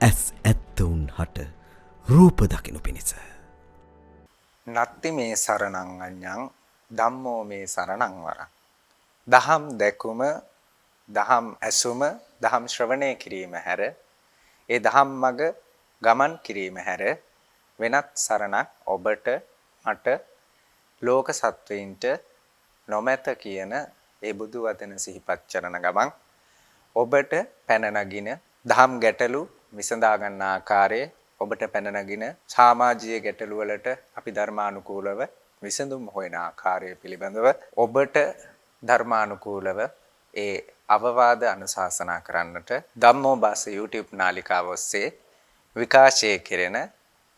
ඇස් ඇත්තවුන් හට රූප දකිනු පිණිස. නත්ති මේ සරණං අඤ්ඤං ධම්මෝ මේ සරණං වරං. දහම් දැකුම, දහම් ඇසුම, දහම් ශ්‍රවණය කිරීම හැර, ඒ දහම් මඟ ගමන් කිරීම හැර වෙනත් සරණක් ඔබට මට ලෝක සත්වයින්ට නොමැත කියන ඒ බුදු වදන සිහිපත් කරන ගමන් ඔබට පැන නගින දහම් ගැටලු විසඳා ගන්න ආකාරයේ ඔබට පැන නගින සමාජීය ගැටලු වලට අපි ධර්මානුකූලව විසඳුම් හොයන ආකාරය පිළිබඳව ඔබට ධර්මානුකූලව ඒ අවවාද අනුශාසනා කරන්නට ධම්මෝබාස YouTube නාලිකාව ඔස්සේ විකාශය කෙරෙන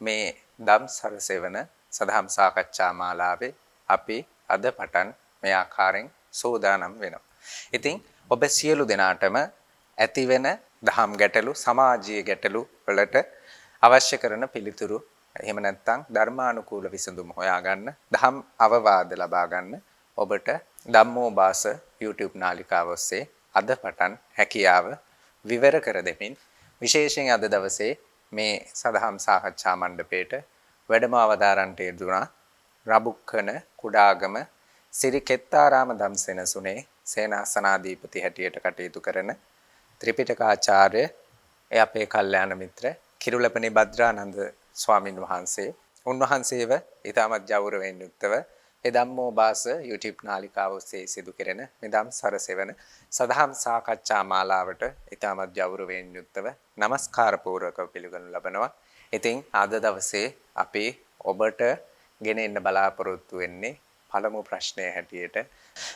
මේ ධම් සරසෙවන සදහම් සාකච්ඡා මාලාවේ අපි අද පටන් මේ ආකාරයෙන් සෝදානම් වෙනවා. ඉතින් ඔබ සියලු දෙනාටම ඇතිවෙන දහම් ගැටලු සමාජීය ගැටලු වලට අවශ්‍ය කරන පිළිතුරු එහෙම නැත්නම් ධර්මානුකූල විසඳුම් හොයාගන්න දහම් අවවාද ලබා ගන්න ඔබට ධම්මෝබාස YouTube නාලිකාව ඔස්සේ අද පටන් හැකියාව විවර කර දෙමින් විශේෂයෙන් අද දවසේ මේ සදහම් සාකච්ඡා මණ්ඩපයේට වැඩම අවදාරන්ට යෙදුණා රබුක්කන කුඩාගම සිරි කෙත්තාරාම ධම්සෙනසුනේ සේනාසනාධිපති හැටියට කටයුතු කරන ත්‍රිපිටකාචාර්ය ඒ අපේ කල්යාණ මිත්‍ර කිරුළපනේ භද්‍රානන්ද ස්වාමින් වහන්සේ උන්වහන්සේව ඊටමත් ගෞරවයෙන් යුක්තව ඒ ධම්මෝබාස YouTube නාලිකාව ඔස්සේ සිදු කෙරෙන මෙදම් සරසෙවන සදහම් සාකච්ඡා මාලාවට ඊටමත් ගෞරවයෙන් යුක්තව নমස්කාර පූර්වකව පිළිගනු ලබනවා. ඉතින් අද දවසේ අපි ඔබට ගෙනෙන්න බලාපොරොත්තු වෙන්නේ පළමු ප්‍රශ්නය හැටියට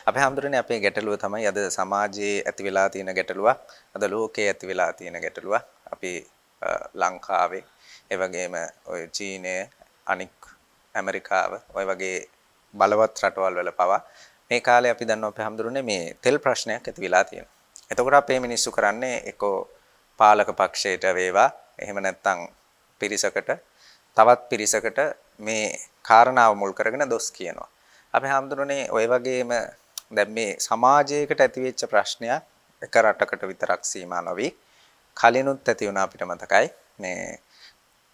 අපි හඳුරන්නේ අපේ ගැටලුව තමයි අද සමාජයේ ඇති වෙලා තියෙන ගැටලුවක් අද ලෝකයේ ඇති වෙලා තියෙන ගැටලුවක් අපි ලංකාවේ ඒ වගේම ඔය චීනය අනික් ඇමරිකාව ඔය වගේ බලවත් රටවල් වල පවා මේ කාලේ අපි දන්නවා අපි හඳුරන්නේ මේ තෙල් ප්‍රශ්නයක් ඇති වෙලා තියෙනවා. එතකොට අපේ මිනිස්සු කරන්නේ එක්කෝ පාලක පක්ෂයට වේවා එහෙම නැත්නම් පිරිසකට තවත් පිරිසකට මේ කාරණාව මුල් කරගෙන දොස් කියනවා. අපි හඳුරන්නේ ওই වගේම දැන් මේ සමාජයකට ඇතිවෙච්ච ප්‍රශ්නයක් එක රටකට විතරක් සීමා නොවි කලිනුත් ඇති වුණා අපිට මතකයි මේ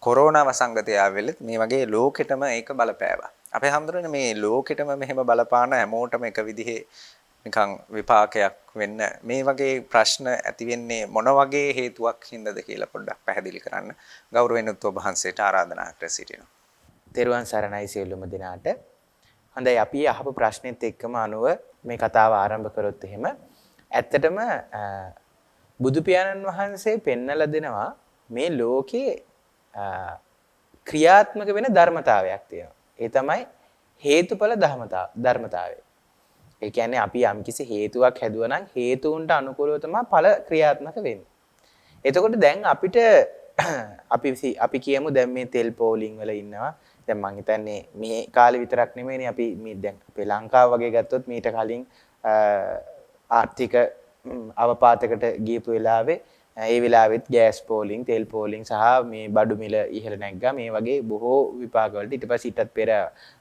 කොරෝනා වසංගතය ආවෙලත් මේ වගේ ලෝකෙටම ඒක බලපෑවා. අපි හඳුරන්නේ මේ ලෝකෙටම මෙහෙම බලපාන හැමෝටම එක විදිහේ නිකන් විපාකයක් වෙන්න මේ වගේ ප්‍රශ්න ඇති වෙන්නේ මොන වගේ හේතුවක් හින්දාද කියලා පොඩ්ඩක් පැහැදිලි කරන්න ගෞරවයෙන් ඔබ වහන්සේට ආරාධනා කර සිටිනවා. තෙරුවන් සරණයි සියලුම දෙනාට. හොඳයි අපි අහපු ප්‍රශ්නෙත් එක්කම අනුව මේ කතාව ආරම්භ කරොත් එහෙම ඇත්තටම බුදු පියාණන් වහන්සේ පෙන්වලා දෙනවා මේ ලෝකේ ක්‍රියාත්මක වෙන ධර්මතාවයක් තියෙනවා. ඒ තමයි හේතුඵල ධර්මතාවය. ඒ කියන්නේ අපි යම්කිසි හේතුවක් හැදුවා නම් හේතුන්ට අනුකූලව තමයි ඵල ක්‍රියාත්මක වෙන්නේ. එතකොට දැන් අපිට අපි කියමු දැන් මේ තෙල් පෝලිං වල ඉන්නවා. දැන් මං හිතන්නේ මේ කාලේ විතරක් නෙමෙයිනේ අපි මේ දැන් අපේ ලංකාව වගේ ගත්තොත් මීට කලින් ආර්ථික අවපාතයකට ගියපු වෙලාවේ ඒ වෙලාවෙත් ගෑස් පෝලිං තෙල් පෝලිං සහ මේ බඩු මිල ඉහළ නැග්ගා මේ වගේ බොහෝ විපාක වලට ඊට පස්සේ ඊටත් පෙර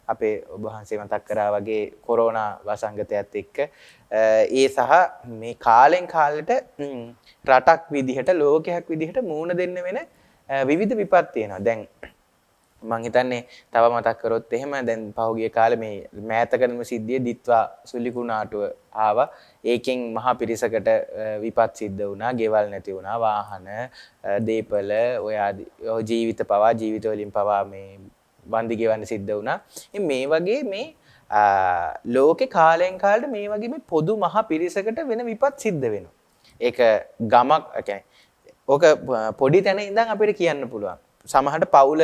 අපේ ඔබ වහන්සේ මතක් කරා වගේ කොරෝනා වසංගතයත් එක්ක ඒ සහ මේ කාලෙන් කාලෙට රටක් විදිහට ලෝකයක් විදිහට මූණ දෙන්න වෙන විවිධ විපත් තියෙනවා. දැන් මං හිතන්නේ තව මතක් කරොත් එහෙම දැන් පහුගිය කාලේ මේ මෑතකදම සිද්ධිය දිත්වා සුලිකුණාටුව ආවා. ඒකෙන් මහා පිරිසකට විපත් සිද්ධ වුණා, ගෙවල් නැති වුණා, වාහන, දීපල, ඔය ජීවිත වලින් පවා මේ වන්දි ගෙවන්න සිද්ධ වුණා. මේ වගේ මේ ලෝකේ කාලෙන් කාලට මේ වගේ මේ පොදු මහා පිරිසකට වෙන විපත් සිද්ධ වෙනවා. ඒක ගමක් කියන්නේ ඕක පොඩි තැන ඉඳන් අපිට කියන්න පුළුවන්. සමහරට පවුල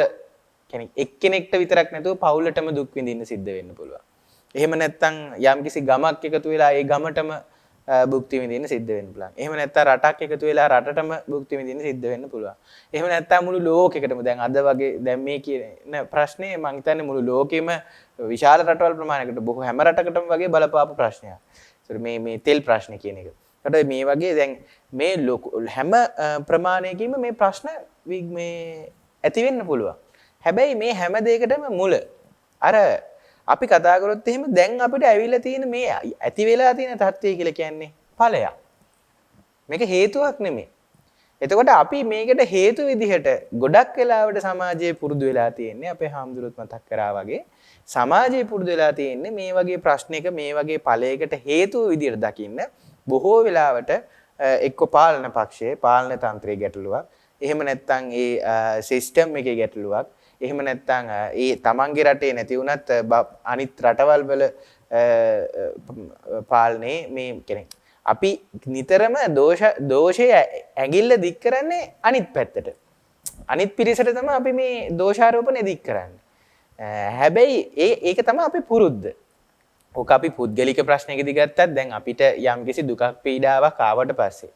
කියන්නේ එක්කෙනෙක්ට විතරක් නැතුව පවුලටම දුක් විඳින්න සිද්ධ වෙන්න පුළුවන්. එහෙම නැත්නම් යම්කිසි ගමක් එකතු වෙලා ඒ ගමටම භුක්ති විඳින්න සිද්ධ වෙන්න පුළුවන්. එහෙම නැත්නම් රටක් එකතු වෙලා රටටම භුක්ති විඳින්න සිද්ධ වෙන්න පුළුවන්. එහෙම නැත්නම් මුළු ලෝකෙකටම දැන් අද වගේ දැන් මේ කියන ප්‍රශ්නේ මම හිතන්නේ මුළු ලෝකෙම විශාල රටවල් ප්‍රමාණයකට බොහෝ හැම රටකටම වගේ බලපාපු ප්‍රශ්නයක්. ඒතර මේ තෙල් ප්‍රශ්නේ කියන එක. ඒකට මේ වගේ දැන් මේ හැම ප්‍රමාණයකින්ම මේ ප්‍රශ්න මේ ඇති වෙන්න පුළුවන්. හැබැයි මේ හැම දෙයකටම මුල අර අපි කතා කරොත් එහෙම දැන් අපිට ඇවිල්ලා තියෙන මේ ඇති වෙලා තියෙන තත්ත්වය කියලා කියන්නේ ඵලයක්. මේක හේතුවක් නෙමෙයි. එතකොට අපි මේකට හේතු විදිහට ගොඩක් වෙලාවට සමාජයේ පුරුදු වෙලා තියෙන්නේ අපේ හාමුදුරුවොත් මතක් කරා වගේ සමාජයේ පුරුදු වෙලා තියෙන්නේ මේ වගේ ප්‍රශ්නයක මේ වගේ ඵලයකට හේතු විදිහට දකින්න බොහෝ වෙලාවට එක්ක පාලන පක්ෂයේ පාලන තන්ත්‍රයේ ගැටලුවක් එහෙම නැත්නම් ඒ සිස්ටම් එකේ ගැටලුවක් එහෙම නැත්නම් ඒ තමන්ගේ රටේ නැති වුණත් අනිත් රටවල් වල පාලනේ මේ කියන්නේ අපි නිතරම දෝෂය ඇඟිල්ල දික් කරන්නේ අනිත් පැත්තට. අනිත් පිරිසට තමයි අපි මේ දෝෂාරෝපණය දික් කරන්නේ. හැබැයි ඒක තමයි අපි පුරුද්ද. ඕක අපි පුද්ගලික ප්‍රශ්නයකදී ගත්තත් දැන් අපිට යම්කිසි දුකක් පීඩාවක් ආවට පස්සේ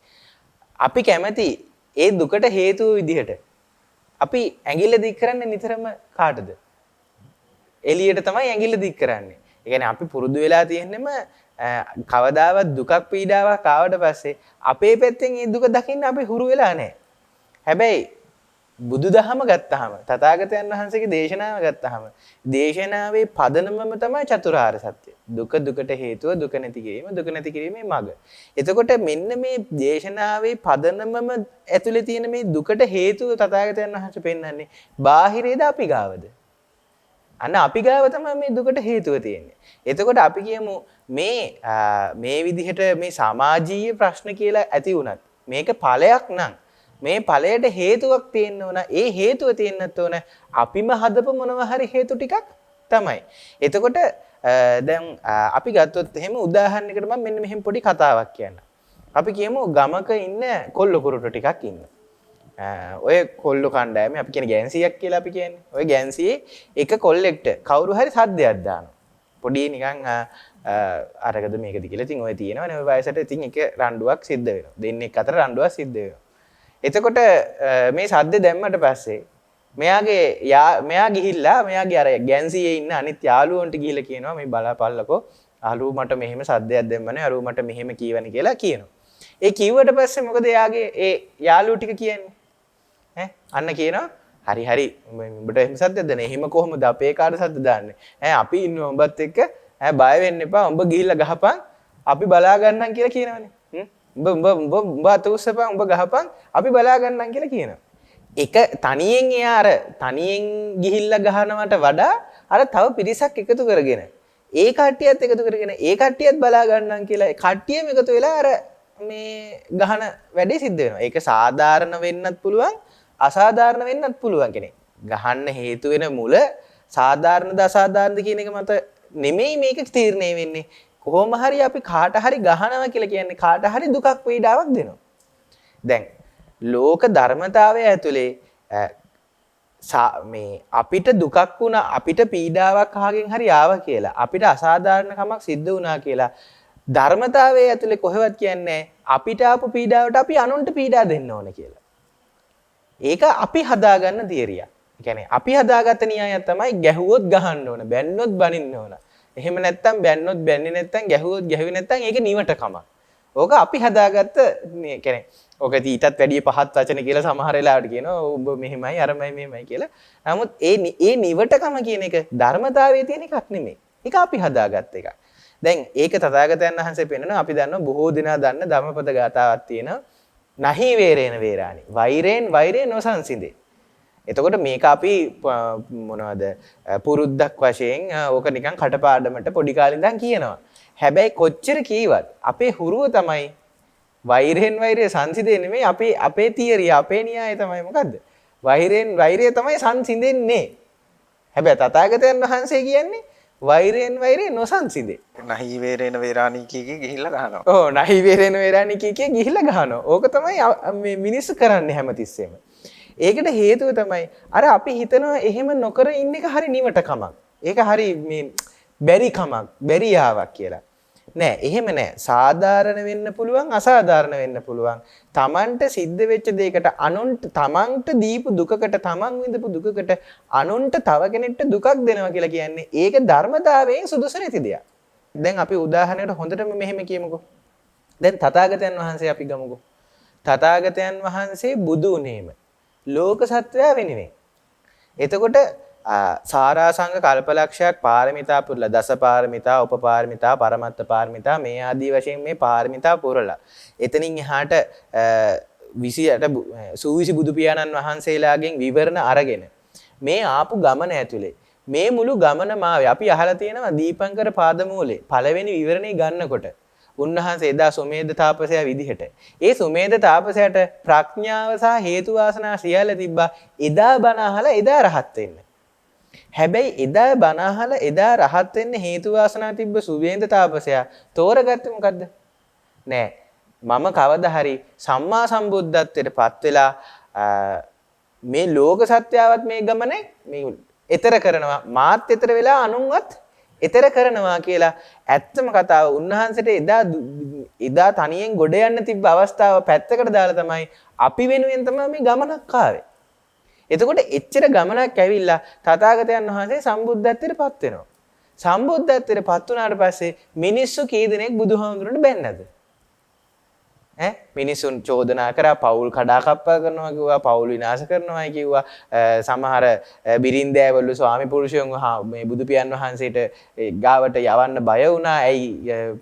අපි කැමති ඒ දුකට හේතුව විදිහට අපි ඇඟිල්ල දික් කරන්නේ නිතරම කාටද? එළියට තමයි ඇඟිල්ල දික් කරන්නේ. ඒ කියන්නේ අපි පුරුදු වෙලා තියෙන්නෙම කවදාවත් දුකක් පීඩාවක් ආවට පස්සේ අපේ පැත්තෙන් මේ දුක දකින්න අපි හුරු වෙලා නැහැ. හැබැයි බුදුදහම ගත්තාම තථාගතයන් වහන්සේගේ දේශනාව ගත්තාම දේශනාවේ පදනමම තමයි චතුරාර්ය සත්‍ය. දුක දුකට හේතුව දුක නැති කිරීම දුක නැති කිරීමේ මඟ. එතකොට මෙන්න මේ දේශනාවේ පදනමම ඇතුලේ තියෙන මේ දුකට හේතුව තථාගතයන් වහන්සේ පෙන්වන්නේ බාහිරේද අපි ගාවද? අන්න අපි ගාව තමයි මේ දුකට හේතුව තියෙන්නේ. එතකොට අපි කියමු මේ විදිහට මේ සමාජීය ප්‍රශ්න කියලා ඇති වුණත් මේක ඵලයක් නම් මේ ඵලයට හේතුවක් තියෙන්න ඕන. ඒ හේතුව තියෙන්නත් ඕන අපිම හදපු මොනවා හරි හේතු ටිකක් තමයි. එතකොට දැන් අපි ගත්තොත් එහෙම උදාහරණයකට මම මෙන්න මෙහෙම පොඩි කතාවක් කියන්නම්. අපි කියමු ගමක ඉන්න කොල්ල කුරුටු ටිකක් ඉන්න. ඔය කොල්ල කණ්ඩායම අපි කියන ගෑන්සියක් කියලා අපි කියන්නේ. ඔය ගෑන්සියේ එක කොල්ලෙක්ට කවුරු හරි සද්දයක් දානවා. පොඩි නිකන් අරගද මේකද කියලා. ඉතින් ඔය තියෙනවනේ ඔය වයසට ඉතින් එක රණ්ඩුවක් සිද්ධ වෙනවා. දෙන්නෙක් අතර රණ්ඩුවක් සිද්ධ වෙනවා. එතකොට මේ සද්ද දැම්මට පස්සේ මෙයා ගිහිල්ලා මෙයාගේ අර ගෑන්සියේ ඉන්න අනිත් යාළුවන්ට ගිහිල්ලා කියනවා මේ බලපල්ලකෝ අලුව මට මෙහෙම සද්දයක් දෙන්නනේ අලුව මට මෙහෙම කියවනේ කියලා කියනවා. ඒ කිව්වට පස්සේ මොකද එයාගේ ඒ යාළුවෝ ටික කියන්නේ? අන්න කියනවා හරි හරි උඹට එහෙම සද්දයක් දෙන්නේ. එහෙම කොහොමද අපේ කාට සද්ද දාන්නේ? අපි ඉන්නවා උඹත් එක්ක බය වෙන්න එපා. උඹ ගිහිල්ලා ගහපන් අපි බලා ගන්නම් කියලා කියනවනේ. උඹ අත උස්සපන් උඹ ගහපන් අපි බලා ගන්නම් කියලා කියනවා. එක තනියෙන් එයා අර තනියෙන් ගිහිල්ලා ගහනවට වඩා අර තව පිරිසක් එකතු කරගෙන ඒ කට්ටියත් එකතු කරගෙන ඒ කට්ටියත් බලා ගන්නම් කියලා ඒ කට්ටියම එකතු වෙලා අර මේ ගහන වැඩේ සිද්ධ වෙනවා. ඒක සාධාරණ වෙන්නත් පුළුවන් අසාධාරණ වෙන්නත් පුළුවන් කෙනෙක්. ගහන්න හේතු වෙන මුල සාධාරණද අසාධාරණද කියන එක මත නෙමෙයි මේක තීරණය වෙන්නේ. කොහොම හරි අපි කාට හරි ගහනවා කියලා කියන්නේ කාට හරි දුකක් පීඩාවක් දෙනවා. දැන් ලෝක ධර්මතාවය ඇතුලේ මේ අපිට දුකක් වුණා අපිට පීඩාවක් අහගෙන හරි ආවා කියලා අපිට අසාධාරණකමක් සිද්ධ වුණා කියලා ධර්මතාවයේ ඇතුලේ කොහෙවත් කියන්නේ අපිට ආපු පීඩාවට අපි අනුන්ට පීඩා දෙන්න ඕන කියලා. ඒක අපි හදාගන්න තියරියක්. ඒ කියන්නේ අපි හදාගත්ත න්‍යායය තමයි ගැහුවොත් ගහන්න ඕන, බැන්නොත් බනින්න ඕන. එහෙම නැත්තම් බැන්නොත් බැන්නේ නැත්තම් ගැහුවොත් ගැහුවේ නැත්තම් ඒක නිවටකම. ඕක අපි හදාගත්ත මේ කියන්නේ ඕක ඊටත් වැඩිය පහත් වචන කියලා සමහර වෙලාවට කියනවා ඔබ මෙහෙමයි අරමයි මෙහෙමයි කියලා. නමුත් ඒ නිවටකම කියන එක ධර්මතාවයේ තියෙන එකක් නෙමෙයි. ඒක අපි හදාගත්ත එකක්. දැන් ඒක තථාගතයන් වහන්සේ පෙන්නනවා අපි දන්නවා බොහෝ දෙනා දන්න ධම්මපද ගාථාවක් තියෙනවා. නහි වේරේන වේරාණි. වෛරයෙන් වෛරය නොසන්සිඳේ. එතකොට මේක අපි මොනවද පුරුද්දක් වශයෙන් ඕක නිකන් කටපාඩමට පොඩි කාලේ ඉඳන් කියනවා. හැබැයි කොච්චර කීවත් අපේ හුරුව තමයි වෛරයෙන් වෛරය සංසිඳෙන්නේ නෙමෙයි අපේ තියරිය අපේ න්‍යායය තමයි මොකද්ද? වෛරයෙන් වෛරය තමයි සංසිඳෙන්නේ. හැබැයි තථාගතයන් වහන්සේ කියන්නේ වෛරයෙන් වෛරය නොසන්සිඳේ. නහි වේරේන වේරාණී කීකේ ගිහිල්ලා ගහනවා. ඔව් නහි වේරේන වේරාණී කීකේ ගිහිල්ලා ගහනවා. ඕක තමයි මේ මිනිස්සු කරන්නේ හැමතිස්සෙම. ඒකට හේතුව තමයි අර අපි හිතනවා එහෙම නොකර ඉන්න එක හරි නිවටකමක්. ඒක හරි මේ බැරි කමක්, බැරියාවක් කියලා. නෑ, එහෙම නෑ. සාධාරණ වෙන්න පුළුවන්, අසාධාරණ වෙන්න පුළුවන්. තමන්ට සිද්ධ වෙච්ච දෙයකට අනුන්ට තමන්ට දීපු දුකකට, තමන් විඳපු දුකකට අනුන්ට තව කෙනෙක්ට දුකක් දෙනවා කියලා කියන්නේ ඒක ධර්මතාවයෙන් සුදුසු නැති දෙයක්. දැන් අපි උදාහරණයකට හොඳටම මෙහෙම කියමුකෝ. දැන් තථාගතයන් වහන්සේ අපි ගමුකෝ. තථාගතයන් වහන්සේ බුදු වුණේම ලෝක සත්වයා වෙනුවෙන්. එතකොට සාරාසංග කල්පලක්ෂයක් පාරමිතා පුරලා දස පාරමිතා උපපාරමිතා පරමත්ත පාරමිතා මේ ආදී වශයෙන් මේ පාරමිතා පුරලා එතනින් එහාට 28 සූවිසි බුදු පියාණන් වහන්සේලාගෙන් විවරණ අරගෙන මේ ආපු ගමන ඇතුලේ මේ මුළු ගමන මාවේ අපි අහලා තියෙනවා දීපංකර පාදමූලේ පළවෙනි විවරණේ ගන්නකොට උන්වහන්සේ එදා සුමේද තාපසයා විදිහට ඒ සුමේද තාපසයාට ප්‍රඥාව සහ හේතු වාසනා සියල්ල තිබ්බා එදා බණ අහලා එදා රහත් වෙන්න. හැබැයි එදා බණ අහලා එදා රහත් වෙන්න හේතු වාසනා තිබ්බ සුමේද තාපසයා තෝරගත්තේ මොකද්ද? නෑ මම කවදා හරි සම්මා සම්බුද්ධත්වයට පත් වෙලා මේ ලෝක සත්‍යාවත් මේ ගමනේ මේ ඊතර කරනවා මාත් ඊතර වෙලා අනුන්වත් ඊතර කරනවා කියලා ඇත්තම කතාව උන්වහන්සේට එදා තනියෙන් ගොඩ යන්න තිබ්බ අවස්ථාව පැත්තකට දාලා තමයි අපි වෙනුවෙන් තමයි මේ ගමනක් ආවේ. එතකොට එච්චර ගමනක් ඇවිල්ලා තථාගතයන් වහන්සේ සම්බුද්ධත්වයට පත් වෙනවා. සම්බුද්ධත්වයට පත් වුණාට පස්සේ මිනිස්සු කී දෙනෙක් බුදුහාමුදුරන්ට බැන්නද? මිනිසුන් චෝදනා කරා පවුල් කඩාකප්පල් කරනවා කිව්වා පවුල් විනාශ කරනවායි කිව්වා සමහර බිරින්දෑවලු ස්වාමි පුරුෂයන් මේ බුදු පියන් වහන්සේට ගාවට යවන්න බය වුණා ඇයි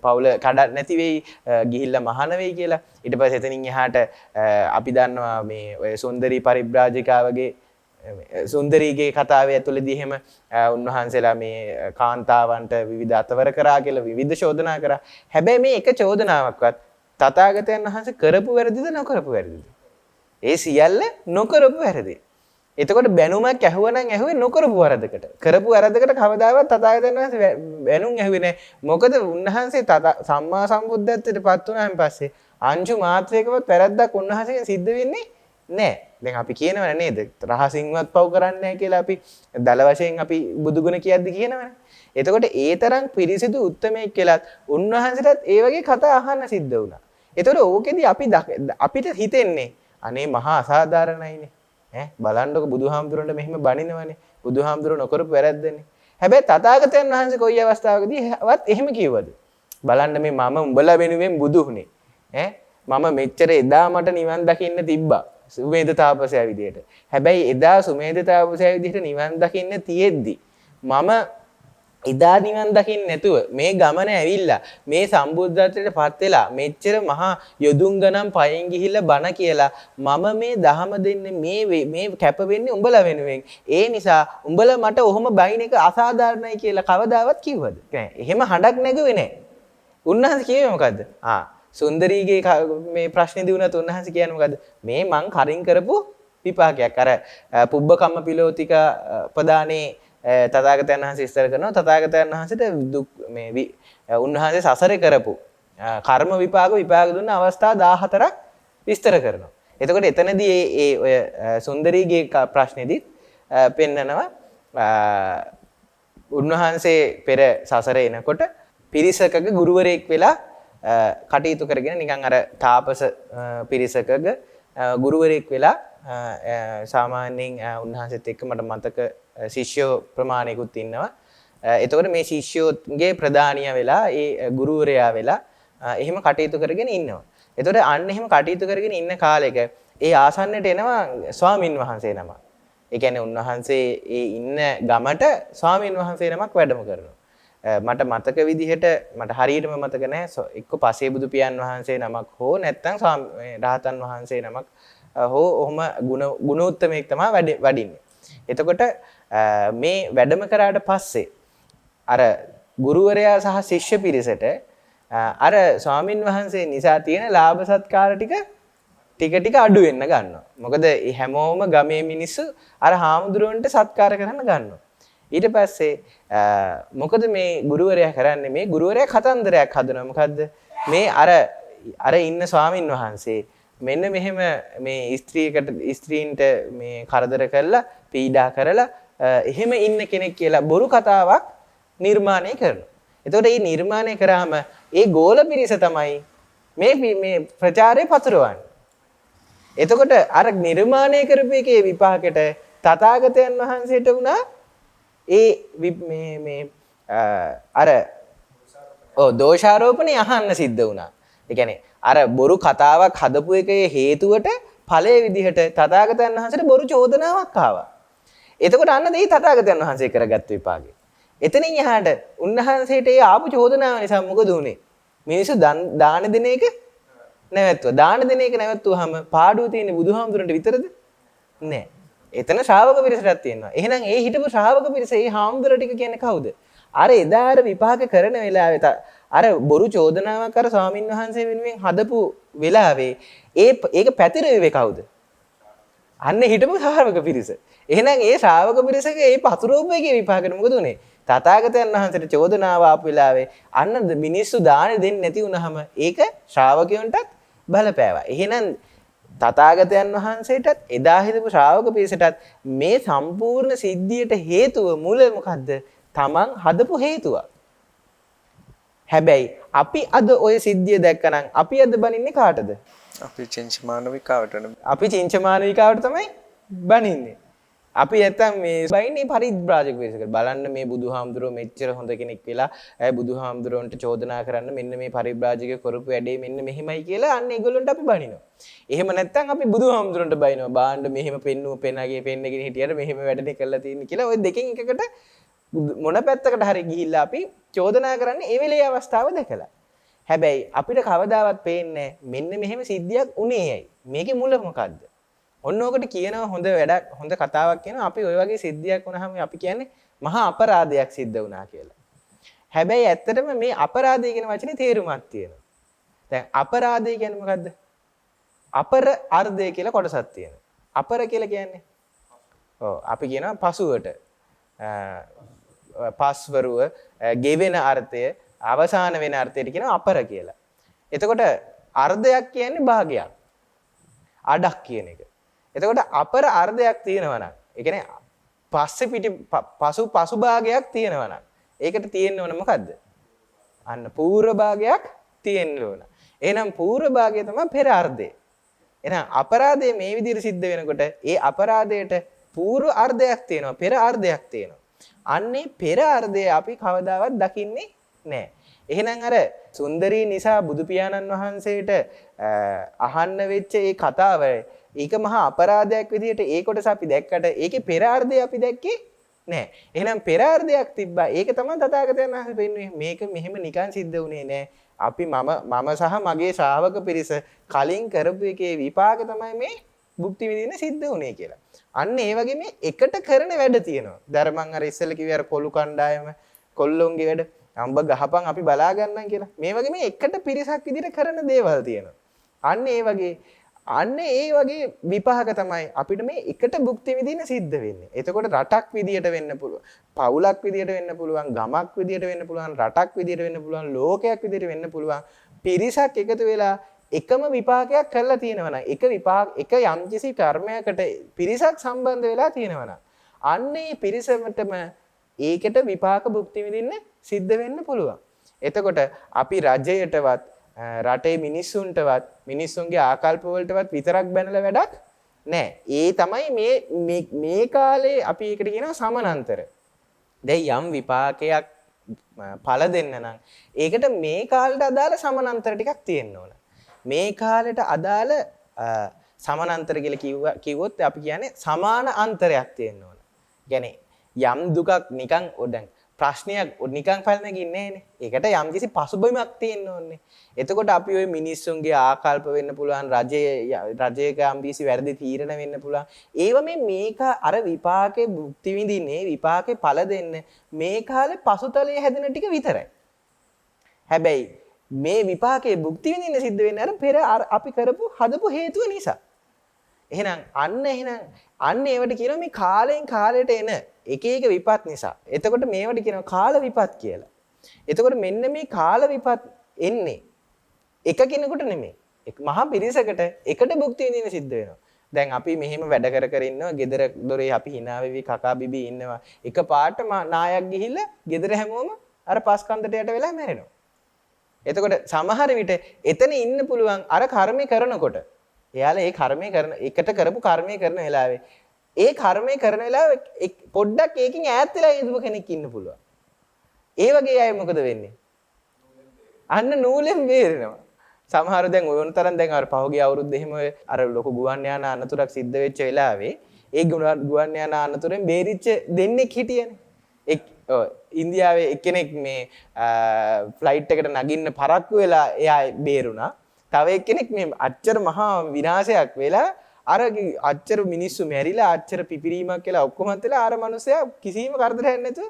පවුල කඩ නැති වෙයි ගිහිල්ලා මහාන වෙයි කියලා ඊට පස්සේ එතනින් එහාට අපි දන්නවා මේ ඔය සුන්දරී පරිබ්‍රාජිකාවගේ සුන්දරීගේ කතාවේ ඇතුළේදී එහෙම උන්වහන්සේලා මේ කාන්තාවන්ට විවිධ අතවර කරා කියලා විවිධ චෝදනා කරා හැබැයි මේ එක චෝදනාවක්වත් තථාගතයන් වහන්සේ කරපු වැරදිද නොකරපු වැරදිද? ඒ සියල්ල නොකරපු වැරදි. එතකොට බැනුමක් ඇහුවනම් ඇහුවේ නොකරපු වරදකට. කරපු වරදකට කවදාවත් තථාගතයන් වහන්සේ බැනුම් ඇහුවේ නැහැ. මොකද උන්වහන්සේ සම්මා සම්බුද්ධත්වයට පත් වුණාන් පස්සේ අංශු මාත්‍රයකවත් වැරද්දක් උන්වහන්සේගෙන් සිද්ධ වෙන්නේ නැහැ. දැන් අපි කියනවනේ නේද? රහසින්වත් පව් කරන්නේ නැහැ කියලා අපි දල වශයෙන් අපි බුදුගුණ කියද්දි කියනවනේ. එතකොට ඒ තරම් පිරිසිදු උත්තමයෙක් කියලාත් උන්වහන්සේටත් ඒ වගේ කතා අහන්න සිද්ධ වුණා. එතකොට ඕකෙදි අපිට හිතෙන්නේ අනේ මහා අසාධාරණයිනේ. බලන්නකො බුදුහාමුදුරන්ට මෙහෙම බණිනවනේ. බුදුහාමුදුරන් නොකරපු වැරද්දනේ. හැබැයි තථාගතයන් වහන්සේ කොයි අවස්ථාවකදීවත් එහෙම කිව්වද? බලන්න මේ මම උඹලා වෙනුවෙන් බුදු වුණේ. මම මෙච්චර එදා මට නිවන් දකින්න තිබ්බා. සුමේද තාපසයා විදියට. හැබැයි එදා සුමේද තාපසයා විදියට නිවන් දකින්න තියෙද්දි මම එදා නිවන් දකින්න නැතුව මේ ගමන ඇවිල්ලා මේ සම්බුද්ධත්වයට පත් වෙලා මෙච්චර මහා යොදුන් ගණන් පයෙන් ගිහිල්ලා බණ කියලා මම මේ දහම දෙන්නේ මේ කැප වෙන්නේ උඹලා වෙනුවෙන්. ඒ නිසා උඹලා මට ඔහොම බයින් එක අසාධාරණයි කියලා කවදාවත් කිව්වද? එහෙම හඬක් නැගුවේ නැහැ. උන්වහන්සේ කිව්වේ මොකද්ද? සුන්දරීගේ මේ ප්‍රශ්නේදී වුණත් උන්වහන්සේ කියන්නේ මොකද්ද? මේ මං කරින් කරපු විපාකයක්. අර පුබ්බකම්ම පිලෝතික ප්‍රදානේ තථාගතයන් වහන්සේ ඉස්තර කරනවා තථාගතයන් වහන්සේට දුක් මේ උන්වහන්සේ සසරේ කරපු කර්ම විපාක දුන්න අවස්ථා 14ක් විස්තර කරනවා. එතකොට එතනදී ඒ ඔය සුන්දරීගේ ප්‍රශ්නේදී පෙන්නනවා උන්වහන්සේ පෙර සසරේ එනකොට පිරිසකගේ ගුරුවරයෙක් වෙලා කටයුතු කරගෙන නිකන් අර තාපස පිරිසකගේ ගුරුවරයෙක් වෙලා සාමාන්‍යයෙන් උන්වහන්සේත් එක්ක මට මතක ශිෂ්‍යෝ ප්‍රමාණිකුත් ඉන්නවා. එතකොට මේ ශිෂ්‍යෝගේ ප්‍රධානිය වෙලා ඒ ගුරුවරයා වෙලා එහෙම කටයුතු කරගෙන ඉන්නවා. එතකොට අන්න එහෙම කටයුතු කරගෙන ඉන්න කාලෙක ඒ ආසන්නයට එනවා ස්වාමින් වහන්සේ නමක්. ඒ කියන්නේ උන්වහන්සේ ඒ ඉන්න ගමට ස්වාමින් වහන්සේ නමක් වැඩම කරනවා. මට මතක විදිහට මට හරියටම මතක නැහැ එක්ක පසේ බුදු පියන් වහන්සේ නමක් හෝ නැත්නම් රහතන් වහන්සේ නමක් හෝ ඔහොම ගුණෝත්තමයෙක් තමයි වඩින්නේ. එතකොට මේ වැඩම කරාට පස්සේ අර ගුරුවරයා සහ ශිෂ්‍ය පිරිසට අර ස්වාමින් වහන්සේ නිසා තියෙන ලාභ සත්කාර ටික අඩු වෙන්න ගන්නවා. මොකද හැමෝම ගමේ මිනිස්සු අර හාමුදුරුවන්ට සත්කාර කරන්න ගන්නවා. ඊට පස්සේ මොකද මේ ගුරුවරයා කරන්නේ? මේ ගුරුවරයා කතන්දරයක් හදනවා. මොකද්ද? මේ අර ඉන්න ස්වාමින් වහන්සේ මෙන්න මෙහෙම මේ ස්ත්‍රීන්ට මේ කරදර කරලා පීඩා කරලා එහෙම ඉන්න කෙනෙක් කියලා බොරු කතාවක් නිර්මාණය කරනවා. එතකොට මේ නිර්මාණය කරාම ඒ ගෝල පිරිස තමයි මේ ප්‍රචාරය පතුරවන්නේ. එතකොට අර නිර්මාණය කරපු එකේ විපාකෙට තථාගතයන් වහන්සේට වුණා ඒ දෝෂාරෝපණය අහන්න සිද්ධ වුණා. ඒ කියන්නේ අර බොරු කතාවක් හදපු එකේ හේතුවට ඵලයේ විදිහට තථාගතයන් වහන්සේට බොරු චෝදනාවක් ආවා. එතකොට අන්න දෙයි තථාගතයන් වහන්සේ කරගත්ත විපාකේ. එතනින් එහාට උන්වහන්සේට ඒ ආපු චෝදනාව නිසා මොකද උනේ? මිනිස්සු දාන දෙන එක නැවැත්තුවා. දාන දෙන එක නැවැත්තුවාම පාඩුව තියෙන්නේ බුදුහාමුදුරන්ට විතරද? නෑ. එතන ශ්‍රාවක පිරිසටත් තියෙනවා. එහෙනම් ඒ හිටපු ශ්‍රාවක පිරිස ඒ හාමුදුර ටික කියන්නේ කවුද? අර එදා අර විපාක කරන වෙලාවේ අර බොරු චෝදනාවක් අර ස්වාමින් වහන්සේ වෙනුවෙන් හදපු වෙලාවේ ඒක පැතිරෙන්නේ කවුද? අන්න හිටපු ශ්‍රාවක පිරිස. එහෙනම් ඒ ශ්‍රාවක පිරිසගේ ඒ පතුරෝපයේ විපාකෙට මොකද උනේ? තථාගතයන් වහන්සේට චෝදනාව ආපු වෙලාවේ අන්න මිනිස්සු දාන දෙන්නේ නැති වුනහම ඒක ශ්‍රාවකයන්ටත් බලපෑවා. එහෙනම් තථාගතයන් වහන්සේටත් එදා හිටපු ශ්‍රාවක පිරිසටත් මේ සම්පූර්ණ සිද්ධියට හේතුව මුල මොකද්ද? තමන් හදපු හේතුව. හැබැයි අපි අද ওই සිද්ධිය දැක්කනම් අපි අද බනින්නේ කාටද? අපි චින්චමානවිකාවටනේ. අපි චින්චමානවිකාවට තමයි බනින්නේ. අපි නැත්තම් මේ බයින්නේ පරිබ්‍රාජක පිරිසකට. බලන්න මේ බුදුහාමුදුරුවෝ මෙච්චර හොඳ කෙනෙක් වෙලා බුදුහාමුදුරුවන්ට චෝදනා කරන්න මෙන්න මේ පරිබ්‍රාජක කරපු වැඩේ මෙන්න මෙහිමයි කියලා අන්න ඒගොල්ලන්ට අපි බනිනවා. එහෙම නැත්තම් අපි බුදුහාමුදුරුවන්ට බනිනවා. බාන්න මෙහෙම පෙන්නුව පෙනාගේ පෙන්නගෙන හිටියට මෙහෙම වැඩනේ කරලා තියෙන්නේ කියලා ওই දෙකෙන් එකකට මොන පැත්තකට හරි ගිහිල්ලා අපි චෝදනා කරන්නේ ඒ වෙලේ අවස්ථාව දැකලා. හැබැයි අපිට කවදාවත් පේන්නේ මෙන්න මෙහෙම සිද්ධියක් උනේයයි. මේකේ මුල මොකද්ද? ඔන්න ඔකට කියනවා හොඳ වැඩක් හොඳ කතාවක් කියනවා අපි ওই වගේ සිද්ධියක් වුණාම අපි කියන්නේ මහා අපරාධයක් සිද්ධ වුණා කියලා. හැබැයි ඇත්තටම මේ අපරාධය කියන වචනේ තේරුමක් තියෙනවා. දැන් අපරාධය කියන්නේ මොකද්ද? අපර අර්ධය කියලා කොටසක් තියෙනවා. අපර කියලා කියන්නේ අපි කියනවා පසුවට පස්වරුව ගෙවෙන අර්ථය අවසාන වෙන අර්ථයට කියනවා අපර කියලා. එතකොට අර්ධයක් කියන්නේ භාගයක්. අඩක් කියන එක. එතකොට අපර අර්ධයක් තියෙනවා නම් ඒ කියන්නේ පස්සේ පිටි පසු භාගයක් තියෙනවා නම් ඒකට තියෙන්න ඕන මොකද්ද? අන්න පූර්ව භාගයක් තියෙන්න ඕන. එහෙනම් පූර්ව භාගය තමයි පෙර අර්ධය. එහෙනම් අපරාධය මේ විදිහට සිද්ධ වෙනකොට ඒ අපරාධයට පූර්ව අර්ධයක් තියෙනවා පෙර අර්ධයක් තියෙනවා. අන්නේ පෙර අර්ධය අපි කවදාවත් දකින්නේ නැහැ. එහෙනම් අර සුන්දරී නිසා බුදු පියාණන් වහන්සේට අහන්න වෙච්ච ඒ කතාව ඒක මහා අපරාධයක් විදිහට ඒ කොටස අපි දැක්කට ඒකේ පෙරාර්ධය අපි දැක්කේ නැහැ. එහෙනම් පෙරාර්ධයක් තිබ්බා. ඒක තමයි තථාගතයන් වහන්සේ පෙන්වන්නේ. මේක මෙහෙම නිකන් සිද්ධ වුණේ නැහැ. අපි මම සහ මගේ ශ්‍රාවක පිරිස කලින් කරපු එකේ විපාක තමයි මේ භුක්ති විඳින්න සිද්ධ වුණේ කියලා. අන්න ඒ වගේ මේ එකට කරන වැඩ තියෙනවා. ධර්මං අර ඉස්සෙල්ලා කිව්වේ අර කොළු කණ්ඩායම කොල්ලොන්ගේ වැඩ. අම්බ ගහපන් අපි බලා ගන්නම් කියලා. මේ වගේ මේ එකට පිරිසක් විදිහට කරන දේවල් තියෙනවා. අන්න ඒ වගේ විපාක තමයි අපිට මේ එකට භුක්ති විඳින්න සිද්ධ වෙන්නේ. එතකොට රටක් විදියට වෙන්න පුළුවන්. පවුලක් විදියට වෙන්න පුළුවන්. ගමක් විදියට වෙන්න පුළුවන්. රටක් විදියට වෙන්න පුළුවන්. ලෝකයක් විදියට වෙන්න පුළුවන්. පිරිසක් එකතු වෙලා එකම විපාකයක් කරලා තියෙනවා නම් එක යම්කිසි කර්මයකට පිරිසක් සම්බන්ධ වෙලා තියෙනවා නම් අන්නේ පිරිසමටම ඒකට විපාක භුක්ති විඳින්න සිද්ධ වෙන්න පුළුවන්. එතකොට අපි රජයටවත් රටේ මිනිස්සුන්ටවත් මිනිස්සුන්ගේ ආකල්ප වලටවත් විතරක් බැනලා වැඩක් නැහැ. ඒ තමයි මේ කාලේ අපි ඒකට කියනවා සමානතර. දැන් යම් විපාකයක් ඵල දෙන්න නම් ඒකට මේ කාලේට අදාළ සමානතර ටිකක් තියෙන්න ඕන. මේ කාලේට අදාළ සමානතර කියලා කිව්වොත් අපි කියන්නේ සමාන අන්තරයක් තියෙන්න ඕන. يعني යම් දුකක් නිකන් දැන් ප්‍රශ්නයක් නිකන් ඵලනකින් නෑනේ. ඒකට යම්කිසි පසුබිමක් තියෙන්න ඕනේ. එතකොට අපි ওই මිනිස්සුන්ගේ ආකල්ප වෙන්න පුළුවන් රජයක යම්කිසි වැරදි තීරණ වෙන්න පුළුවන්. ඒව මේක අර විපාකේ භුක්ති විඳින්නේ විපාකේ ඵල දෙන්න මේ කාලේ පසුතලයේ හැදෙන ටික විතරයි. හැබැයි මේ විපාකේ භුක්ති විඳින්න සිද්ධ වෙන්නේ අර පෙර අපි කරපු හදපු හේතුව නිසා. එහෙනම් අන්න ඒවට කියනවා මේ කාලෙන් කාලයට එන එක එක විපත් නිසා. එතකොට මේවට කියනවා කාල විපත් කියලා. එතකොට මෙන්න මේ කාල විපත් එන්නේ එක කෙනෙකුට නෙමෙයි. මහා පිරිසකට එකට භුක්ති විඳින්න සිද්ධ වෙනවා. දැන් අපි මෙහෙම වැඩ කර ඉන්නවා. ගෙදර දොරේ අපි hina වෙවි කකා බිබී ඉන්නවා. එක පාට නායක් ගිහිල්ලා ගෙදර හැමෝම අර පස් කන්දට යට වෙලා මැරෙනවා. එතකොට සමහර විට එතන ඉන්න පුළුවන් අර කර්මය කරනකොට එයාලා ඒ කර්මය කරන එකට කරපු කර්මය කරන වෙලාවේ ඒ කර්මය කරන වෙලාවේ පොඩ්ඩක් ඒකෙන් ඈත් වෙලා ඉඳපු කෙනෙක් ඉන්න පුළුවන්. ඒ වගේ අය මොකද වෙන්නේ? අන්න නූලෙන් බේරෙනවා. සමහර දැන් ඔයොන් තරම් දැන් අර පහුගිය අවුරුද්ද එහෙම අර ලොකු ගුවන් යාන අනතුරක් සිද්ධ වෙච්ච වෙලාවේ ඒ ගුවන් යාන අනතුරෙන් බේරිච්ච දෙන්නෙක් හිටියනේ. ඉන්දියාවේ එක්කෙනෙක් මේ ෆ්ලයිට් එකට නගින්න පරක්කු වෙලා එයා බේරුණා. තව එක්කෙනෙක් මේ අච්චර මහා විනාශයක් වෙලා අර අච්චර මිනිස්සු මැරිලා අච්චර පිපිරීමක් කියලා ඔක්කොමත් වෙලා අර මනුස්සයා කිසිම කරදරයක් නැතුව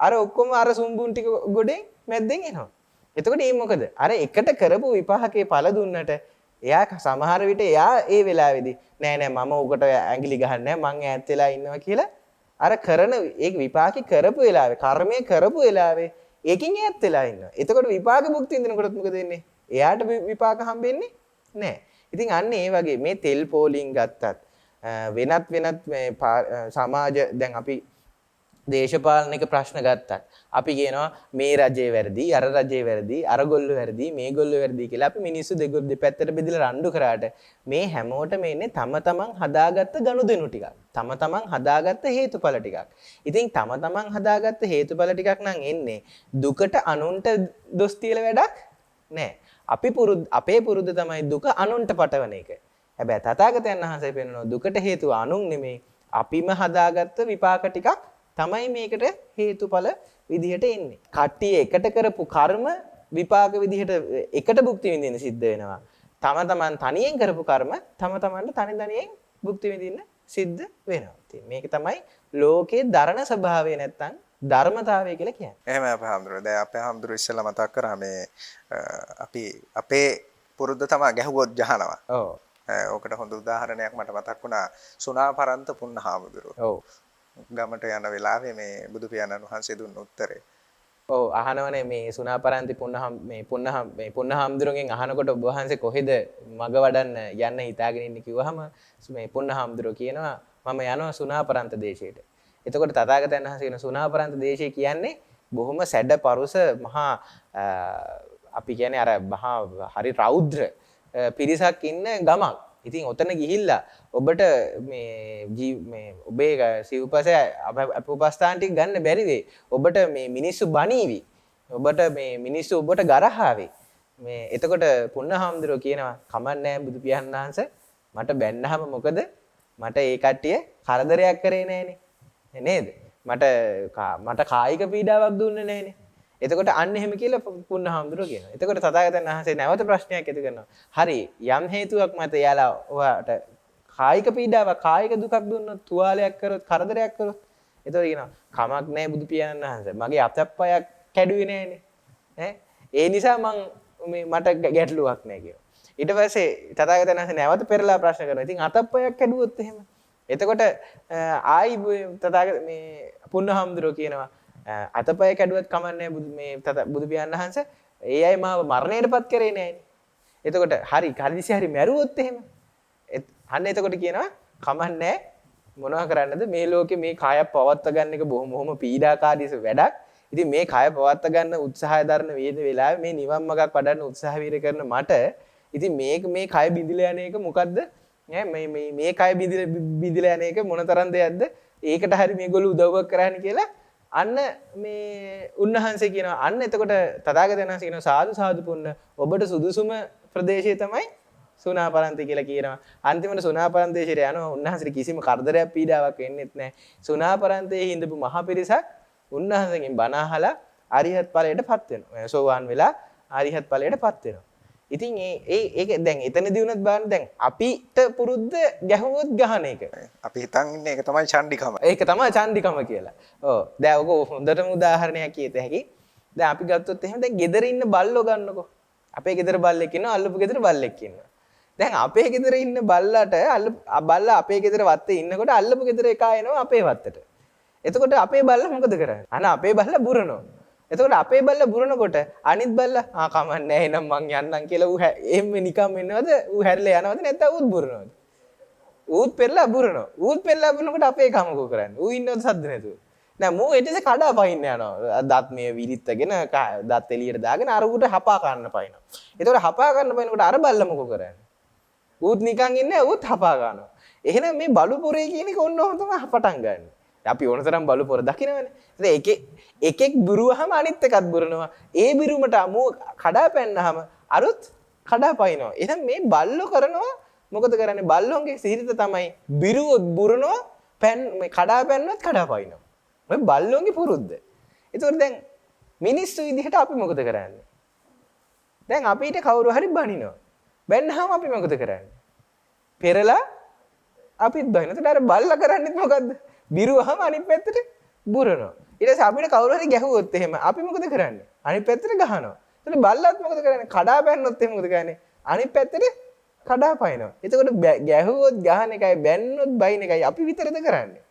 අර ඔක්කොම අර සුම්බුන් ටික ගොඩෙන් මැද්දෙන් එනවා. එතකොට මේ මොකද? අර එකට කරපු විපාකේ ඵල දුන්නට එයා සමහර විට එයා ඒ වෙලාවේදී නෑ මම උකට ඇඟිලි ගහන්නේ නෑ මං ඈත් වෙලා ඉන්නවා කියලා අර කරන ඒ විපාකේ කරපු වෙලාවේ කර්මයේ කරපු වෙලාවේ ඒකින් ඈත් වෙලා ඉන්නවා. එතකොට විපාක භුක්ති විඳිනකොට මොකද වෙන්නේ? එයාට විපාක හම්බෙන්නේ නෑ. ඉතින් අන්න ඒ වගේ මේ තෙල් පෝලිං ගත්තත් වෙනත් මේ සමාජ දැන් අපි දේශපාලනික ප්‍රශ්න ගත්තත් අපි කියනවා මේ රජේ වැරදි අර රජේ වැරදි අරගොල්ලෝ වැරදි මේගොල්ලෝ වැරදි කියලා අපි මිනිස්සු දෙපැත්තට බෙදලා රණ්ඩු කරාට මේ හැමෝටම එන්නේ තම තමන් හදාගත්ත ගනුදෙනු ටිකක් තම තමන් හදාගත්ත හේතුඵල ටිකක්. ඉතින් තම තමන් හදාගත්ත හේතුඵල ටිකක් නම් එන්නේ දුකට අනුන්ට දොස් තියලා වැඩක් නෑ. අපේ පුරුද්ද තමයි දුක අනුන්ට පටවන එක. හැබැයි තථාගතයන් වහන්සේ පෙන්නනවා දුකට හේතුව අනුන් නෙමෙයි අපිම හදාගත්ත විපාක ටිකක් තමයි මේකට හේතුඵල විදිහට එන්නේ. කට්ටිය එකට කරපු කර්ම විපාක විදිහට එකට භුක්ති විඳින්න සිද්ධ වෙනවා. තම තමන් තනියෙන් කරපු කර්ම තම තමන්ට තනියෙන් භුක්ති විඳින්න සිද්ධ වෙනවා. ඉතින් මේක තමයි ලෝකේ දරණ ස්වභාවය නැත්තම් ධර්මතාවය කියලා කියන්නේ. එහෙමයි අපේ හාමුදුරුවෝ. දැන් අපේ හාමුදුරුවෝ ඉස්සෙල්ලා මතක් කරා මේ අපි අපේ පුරුද්ද තමයි ගැහුවොත් ජහනවා. ඔව්. ඕකට හොඳ උදාහරණයක් මට මතක් වුණා සුණාපරන්ත පුන්න හාමුදුරුවෝ. ඔව්. ගමට යන වෙලාවේ මේ බුදු පියාණන් වහන්සේ දුන්න උත්තරේ. ඔව් අහනවනේ මේ සුණාපරන්ති පුන්නහාමුදුරුවන්ගෙන් අහනකොට ඔබ වහන්සේ කොහෙද මග වඩන්න යන්න හිතාගෙන ඉන්නේ කිව්වහම මේ පුන්නහාමුදුරුවෝ කියනවා මම යනවා සුණාපරන්ත දේශයට. එතකොට තථාගතයන් වහන්සේ කියන සුණාපරන්ත දේශය කියන්නේ බොහොම සැඩ පරුස මහා අපි කියන්නේ අර මහා හරි රෞද්‍ර පිරිසක් ඉන්න ගමක්. ඉතින් ඔතන ගිහිල්ලා ඔබට මේ ඔබේ සිව්පස අපුපස්ථාන ටික ගන්න බැරි වෙයි. ඔබට මේ මිනිස්සු බණීවි. ඔබට මේ මිනිස්සු ඔබට ගරහාවේ. මේ එතකොට පුන්නහාමුදුරුවෝ කියනවා කමන්නේ බුදු පියාණන් වහන්සේ මට බැන්නහම මොකද? මට ඒ කට්ටිය කරදරයක් කරේ නෑනේ. නේද? මට කායික පීඩාවක් දුන්නේ නෑනේ. එතකොට අන්න එහෙම කියලා පුන්නහාමුදුරුවෝ කියනවා. එතකොට තථාගතයන් වහන්සේ නැවත ප්‍රශ්නයක් ඇති කරනවා. හරි යම් හේතුවක් මත එයාලා ඔයාට කායික පීඩාවක් කායික දුකක් දුන්නොත් තුවාලයක් කරොත් කරදරයක් කරොත් එතකොට කියනවා කමක් නැහැ බුදු පියාණන් වහන්සේ. මගේ අතප්පයක් කැඩුවේ නෑනේ. ඒ නිසා මට ගැටලුවක් නැහැ කියනවා. ඊට පස්සේ තථාගතයන් වහන්සේ නැවත පෙරලා ප්‍රශ්න කරනවා. ඉතින් අතප්පයක් කැඩුවොත් එහෙම. එතකොට ආයි මේ පුන්නහාමුදුරුවෝ කියනවා අතපය කැඩුවත් කමන්නේ බුදු පියාණන් වහන්සේ ඒ අය මාව මරණයටපත් කරේ නෑනේ. එතකොට හරි කල්දිසි හරි මැරුවොත් එහෙම. අන්න එතකොට කියනවා කමන්නේ මොනවා කරන්නද මේ ලෝකේ මේ කාය පවත්වා ගන්න එක බොහොම පීඩාකාරීස වැඩක්. ඉතින් මේ කාය පවත්වා ගන්න උත්සාහය දරන වෙලාවේ මේ නිවන් මාර්ගක් වඩන්න උත්සාහ කරන මට ඉතින් මේ කය බිඳිලා යන එක මොකද්ද? මේ කය බිඳිලා යන එක මොනතරම් දෙයක්ද? ඒකට හරි මේගොල්ලෝ උදව්වක් කරන්නේ කියලා අන්න මේ උන්වහන්සේ කියනවා අන්න එතකොට තථාගතයන් වහන්සේ කියනවා සාදු සාදු පුන්න ඔබට සුදුසුම ප්‍රදේශය තමයි සුණාපරන්ති කියලා කියනවා. අන්තිමට සුණාපරන්ත දේශයට යනවා. උන්වහන්සේට කිසිම කරදරයක් පීඩාවක් වෙන්නෙත් නැහැ. සුණාපරන්තයේ හිඳපු මහ පිරිසක් උන්වහන්සේගෙන් බණ අහලා අරිහත් ඵලයටපත් වෙනවා. සෝවාන් වෙලා අරිහත් ඵලයටපත් වෙනවා. ඉතින් ඒක දැන් එතනදී වුණත් බලන්න දැන් අපිට පුරුද්ද ගැහුවොත් ගහන එක. අපි හිතන් ඉන්නේ ඒක තමයි චණ්ඩිකම. ඒක තමයි චණ්ඩිකම කියලා. ඔව්. දැන් ඔක හොඳටම උදාහරණයක් කියත හැකි. දැන් අපි ගත්තොත් එහෙම දැන් ගෙදර ඉන්න බල්ලෝ ගන්නකො. අපේ ගෙදර බල්ලෙක් ඉන්නවා අල්ලපු ගෙදර බල්ලෙක් ඉන්නවා. දැන් අපේ ගෙදර ඉන්න බල්ලාට බල්ලා අපේ ගෙදර වත්තේ ඉන්නකොට අල්ලපු ගෙදර එකා එනවා අපේ වත්තට. එතකොට අපේ බල්ලා මොකද කරන්නේ? අපේ බල්ලා බුරනවා. එතකොට අපේ බල්ලා බුරනකොට අනිත් බල්ලා කමන්නේ එහෙනම් මං යන්නම් කියලා ඌ එහෙම නිකම් ඉන්නවද? ඌ හැරිලා යනවද නැත්නම් ඌත් බුරනවද? ඌත් පෙරලා බුරනවා. ඌත් පෙරලා බුරනකොට අපේ කමකෝ කරන්නේ. ඌ ඉන්නවද සද්ද නැතුව? නෑ මෝ ඊටසේ කඩා පයින්න යනවා. දත් මේ විරිත්තගෙන දත් එළියට දාගෙන අර උට හපා ගන්න පයින්නවා. එතකොට හපා ගන්න පයින්නකොට අර බල්ලා මොකෝ කරන්නේ? ඌත් නිකන් ඉන්නේ ඌත් හපා ගන්නවා. එහෙනම් මේ බලු පොරේ කියන එක ඔන්න ඔහොම තමයි පටන් ගන්න. අපි ඕනතරම් බලු පොර දකින්නවනේ. ඉතින් එකෙක් බුරුවහම අනිත් එකත් බුරනවා. ඒ බිරුමට අමු කඩා පැන්නාම අරුත් කඩා පයින්නවා. එහෙනම් මේ බල්ලෝ කරනවා මොකද කරන්නේ? බල්ලොන්ගේ සිහිත තමයි බිරුවොත් බුරනවා මේ කඩා පැන්නොත් කඩා පයින්නවා. ඔය බල්ලොන්ගේ පුරුද්ද. ඒතකොට දැන් මිනිස්සු විදිහට අපි මොකද කරන්නේ? දැන් අපිට කවුරු හරි බනිනවා. බැන්නාම අපි මොකද කරන්නේ? පෙරලා අපිත් බයින. එතකොට අර බල්ලා කරන්නේත් මොකද්ද? බිරුවහම අනිත් පැත්තට බුරනවා. ඊට පස්සේ අපිට කවුරු හරි ගැහුවොත් එහෙම අපි මොකද කරන්නේ? අනිත් පැත්තට ගහනවා. එතකොට බල්ලාත් මොකද කරන්නේ? කඩා බැන්නොත් එහෙම මොකද කරන්නේ? අනිත් පැත්තට කඩා පයින්නවා. එතකොට ගැහුවොත් ගහන එකයි බැන්නොත් බයින් එකයි අපි විතරද කරන්නේ?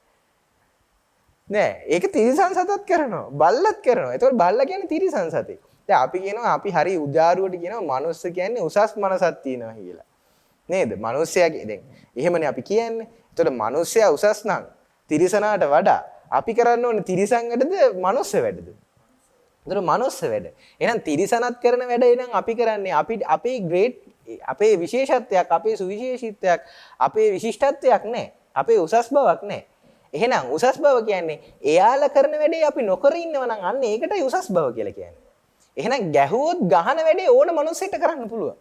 නෑ. ඒක තිරිසන් සතත් කරනවා. බල්ලත් කරනවා. එතකොට බල්ලා කියන්නේ තිරිසන් සතෙක්. දැන් අපි කියනවා අපි හරි උදාරුවට කියනවා මනුස්ස කියන්නේ උසස් මනසක් තියෙනවා කියලා. නේද? මිනිස්සයාගේ දැන් එහෙමනේ අපි කියන්නේ. එතකොට මිනිස්සයා උසස් නම් තිරිසනාට වඩා අපි කරන්න ඕනේ තිරිසන් වැඩද මනුස්ස වැඩද? එතකොට මනුස්ස වැඩ. එහෙනම් තිරිසනත් කරන වැඩ එනම් අපි කරන්නේ අපේ ග්‍රේඩ් අපේ විශේෂත්වයක් අපේ සුවිශේෂීත්වයක් අපේ විශිෂ්ටත්වයක් නැහැ. අපේ උසස් බවක් නැහැ. එහෙනම් උසස් බව කියන්නේ එයාලා කරන වැඩේ අපි නොකර ඉන්නවා නම් අන්න ඒකටයි උසස් බව කියලා කියන්නේ. එහෙනම් ගැහුවොත් ගහන වැඩේ ඕන මනුස්සයෙක්ට කරන්න පුළුවන්.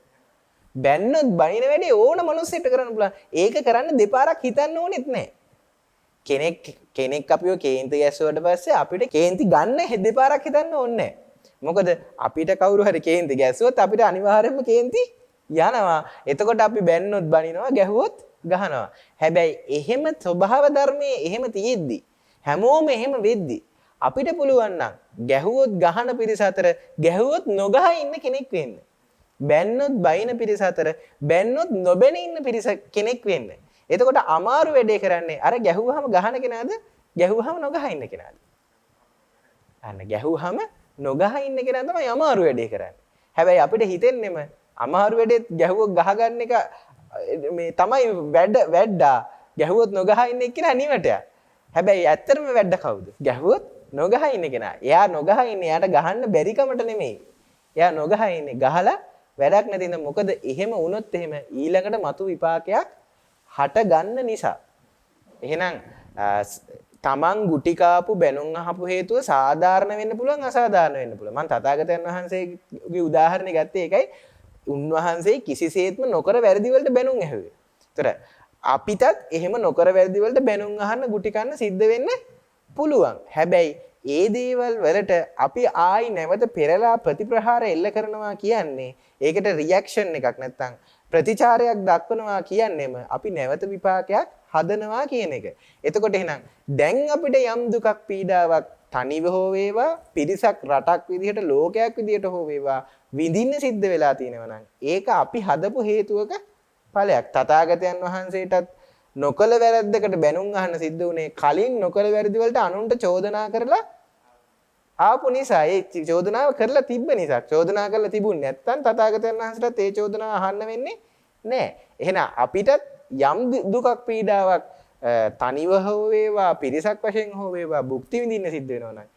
බැන්නොත් බනින වැඩේ ඕන මනුස්සයෙක්ට කරන්න පුළුවන්. ඒක කරන්න දෙපාරක් හිතන්න ඕනෙත් නැහැ. කෙනෙක් අපිව කේන්ති ගැස්සුවට පස්සේ අපිට කේන්ති ගන්න දෙපාරක් හිතන්න ඕනේ නැහැ. මොකද අපිට කවුරු හරි කේන්ති ගැස්සුවොත් අපිට අනිවාර්යයෙන්ම කේන්ති යනවා. එතකොට අපි බැන්නොත් බනිනවා ගැහුවොත් ගහනවා. හැබැයි එහෙම ස්වභාව ධර්මයේ එහෙම තියෙද්දි හැමෝම එහෙම වෙද්දි අපිට පුළුවන් නම් ගැහුවොත් ගහන පිරිස අතර ගැහුවොත් නොගහ ඉන්න කෙනෙක් වෙන්න. බැන්නොත් බයින පිරිස අතර බැන්නොත් නොබැන ඉන්න පිරිස කෙනෙක් වෙන්න. එතකොට අමාරු වැඩේ කරන්නේ අර ගැහුවහම ගහන කෙනාද ගැහුවහම නොගහ ඉන්න කෙනාද? අන්න ගැහුවහම නොගහ ඉන්න කෙනා තමයි අමාරු වැඩේ කරන්නේ. හැබැයි අපිට හිතෙන්නෙම අමාරු වැඩේත් ගැහුවොත් ගහ ගන්න එක මේ තමයි වැඩ්ඩා ගැහුවොත් නොගහ ඉන්න කෙනා නිවටයක්. හැබැයි ඇත්තටම වැඩ කවුද? ගැහුවොත් නොගහ ඉන්න කෙනා. එයා නොගහ ඉන්නේ එයාට ගහන්න බැරි කමට නෙමෙයි. එයා නොගහ ඉන්නේ ගහලා වැඩක් නැතිනම් මොකද එහෙම වුණොත් එහෙම ඊළඟට මතු විපාකයක් හට ගන්න නිසා. එහෙනම් තමන් ගුටි කාපු බැනුම් අහපු හේතුව සාධාරණ වෙන්න පුළුවන් අසාධාරණ වෙන්න පුළුවන්. මම තථාගතයන් වහන්සේගේ උදාහරණය ගත්තේ ඒකයි. උන්වහන්සේ කිසිසේත්ම නොකර වැරදි වලට බැනුම් ඇහුවේ. ඒතර අපිටත් එහෙම නොකර වැරදි වලට බැනුම් අහන්න ගුටි කන්න සිද්ධ වෙන්න පුළුවන්. හැබැයි ඒ දේවල් වලට අපි ආයි නැවත පෙරලා ප්‍රතිප්‍රහාර එල්ල කරනවා කියන්නේ ඒකට රියැක්ෂන් එකක් නැත්තම් ප්‍රතිචාරයක් දක්වනවා කියන්නේම අපි නැවත විපාකයක් හදනවා කියන එක. එතකොට එහෙනම් දැන් අපිට යම් දුකක් පීඩාවක් තනිව හෝ වේවා පිරිසක් රටක් විදිහට ලෝකයක් විදිහට හෝ වේවා විඳින්න සිද්ධ වෙලා තියෙනවා නම් ඒක අපි හදපු හේතුවක ඵලයක්. තථාගතයන් වහන්සේටත් නොකල වැරද්දකට බැනුම් අහන්න සිද්ධ වුණේ කලින් නොකල වැරදි වලට අනුන්ට චෝදනා කරලා ආපු නිසා. ඒ චෝදනාව කරලා තිබ්බ නිසා. චෝදනා කරලා තිබුණේ නැත්නම් තථාගතයන් වහන්සේටත් ඒ චෝදනාව අහන්න වෙන්නේ නැහැ. එහෙනම් අපිටත් යම් දුකක් පීඩාවක් තනිව හෝ වේවා පිරිසක් වශයෙන් හෝ වේවා භුක්ති විඳින්න සිද්ධ වෙනවා නම්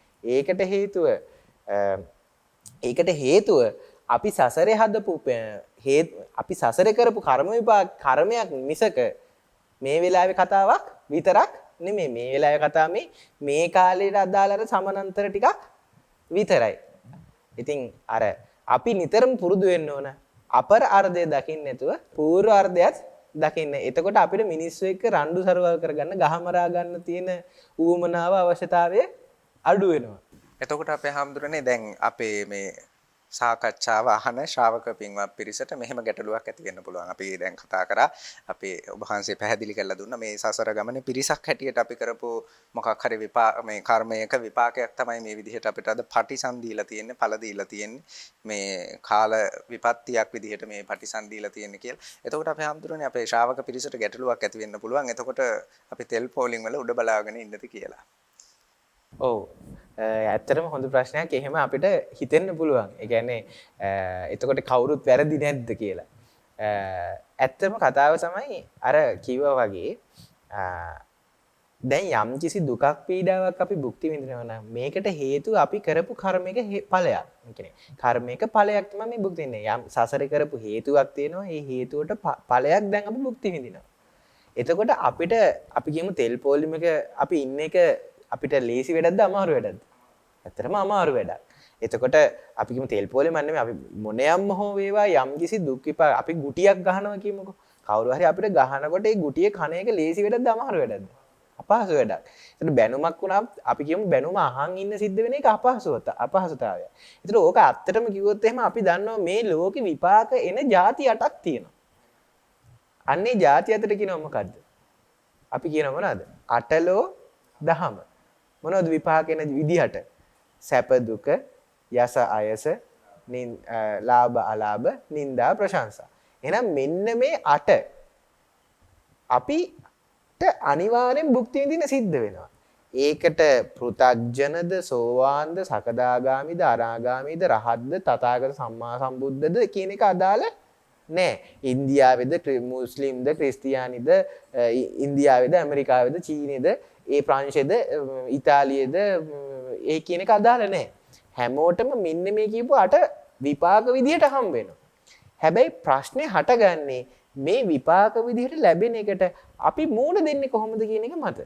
ඒකට හේතුව අපි සසරේ හදපු අපි සසරේ කරපු කර්ම විපාක කර්මයක් මිසක මේ වෙලාවේ කතාවක් විතරක් නෙමෙයි. මේ වෙලාවේ කතාව මේ කාලේට අදාළ අර සමානතර ටිකක් විතරයි. ඉතින් අර අපි නිතරම පුරුදු වෙන්න ඕන අපර අර්ධය දකින්න නැතුව පූර්ව අර්ධයත් දකින්න. එතකොට අපිට මිනිස්සු එක්ක රණ්ඩු සරවල් කරගන්න ගහමරා ගන්න තියෙන ඌමනාව අවශ්‍යතාවය අඩු වෙනවා. එතකොට අපේ හැමදෙරනේ දැන් අපේ මේ සාකච්ඡාව අහන ශ්‍රාවක පින්වත් පිරිසට මෙහෙම ගැටලුවක් ඇති වෙන්න පුළුවන්. අපි දැන් කතා කරා අපේ ඔබ වහන්සේ පැහැදිලි කරලා දුන්නා මේ සසර ගමනේ පිරිසක් හැටියට අපි කරපු මොකක් හරි මේ කර්මයක විපාකයක් තමයි මේ විදිහට අපිට අද පටිසන් දීලා තියෙන්නේ, ඵල දීලා තියෙන්නේ. මේ කාල විපත්තියක් විදිහට මේ පටිසන් දීලා තියෙන්නේ කියලා. එතකොට අපේ හැමදෙරනේ අපේ ශ්‍රාවක පිරිසට ගැටලුවක් ඇති වෙන්න පුළුවන්. එතකොට අපි තෙල් පෝලිං වල උඩ බලාගෙන ඉන්නද කියලා. ඔව්. ඇත්තටම හොඳ ප්‍රශ්නයක්. එහෙම අපිට හිතෙන්න පුළුවන්. ඒ කියන්නේ එතකොට කවුරුත් වැරදි නැද්ද කියලා. ඇත්තම කතාව තමයි අර කිව්වා වගේ දැන් යම් කිසි දුකක් පීඩාවක් අපි භුක්ති විඳිනවා නම් මේකට හේතුව අපි කරපු කර්මික ඵලයක්. ඒ කියන්නේ කර්මික ඵලයක් තමයි මේ භුක්ති විඳින්නේ. යම් සසරේ කරපු හේතුවක් තියෙනවා. ඒ හේතුවට ඵලයක් දැන් අපි භුක්ති විඳිනවා. එතකොට අපිට අපි කියමු තෙල් පොලිමක අපි ඉන්න එක අපිට ලේසි වැඩක්ද අමාරු වැඩක්ද? ඇත්තටම අමාරු වැඩක්. එතකොට අපි කියමු තෙල් පොලිම නෙමෙයි අපි මොනියම්ම හෝ වේවා යම් කිසි දුක් විපාක අපි ගුටියක් ගහනවා කියමුකෝ. කවුරු හරි අපිට ගහනකොට ඒ ගුටියේ කණ එක ලේසි වැඩක්ද අමාරු වැඩක්ද? අපහසු වැඩක්. ඒතර බැනුමක් වුණා අපි කියමු බැනුම අහන් ඉන්න සිද්ධ වෙන එක අපහසුතාවය. ඒතර ඕක ඇත්තටම කිව්වොත් එහෙම අපි දන්නවා මේ ලෝකේ විපාක එන ಜಾති 8ක් තියෙනවා. අන්නේ ಜಾති අතර කියනවා මොකද්ද? අපි කියනවා මොනවද? අටලෝ දහම. මොනවද විපාක එන විදිහට? සැප දුක, යස අයස, ලාභ අලාභ, නිന്ദා ප්‍රශංසා. එහෙනම් මෙන්න මේ 8 අපිට අනිවාර්යෙන් භුක්ති විඳින්න සිද්ධ වෙනවා. ඒකට පෘථග්ජනද, සෝවාන්ද, සකදාගාමිද, අනාගාමිද, රහත්ද, තථාගත සම්මා සම්බුද්ධද කියන එක අදාළ නෑ. ඉන්දියාවේද, මුස්ලිම්ද, ක්‍රිස්තියානිද, ඉන්දියාවේද, ඇමරිකාවේද, චීනේද, ඒ ප්‍රංශයේද, ඉතාලියේද ඒ කියන එක අදාළ නෑ. හැමෝටම මෙන්න මේ කියපු 8 විපාක විදිහට හම්බ වෙනවා. හැබැයි ප්‍රශ්නේ හටගන්නේ මේ විපාක විදිහට ලැබෙන එකට අපි මූණ දෙන්නේ කොහොමද කියන එක මත.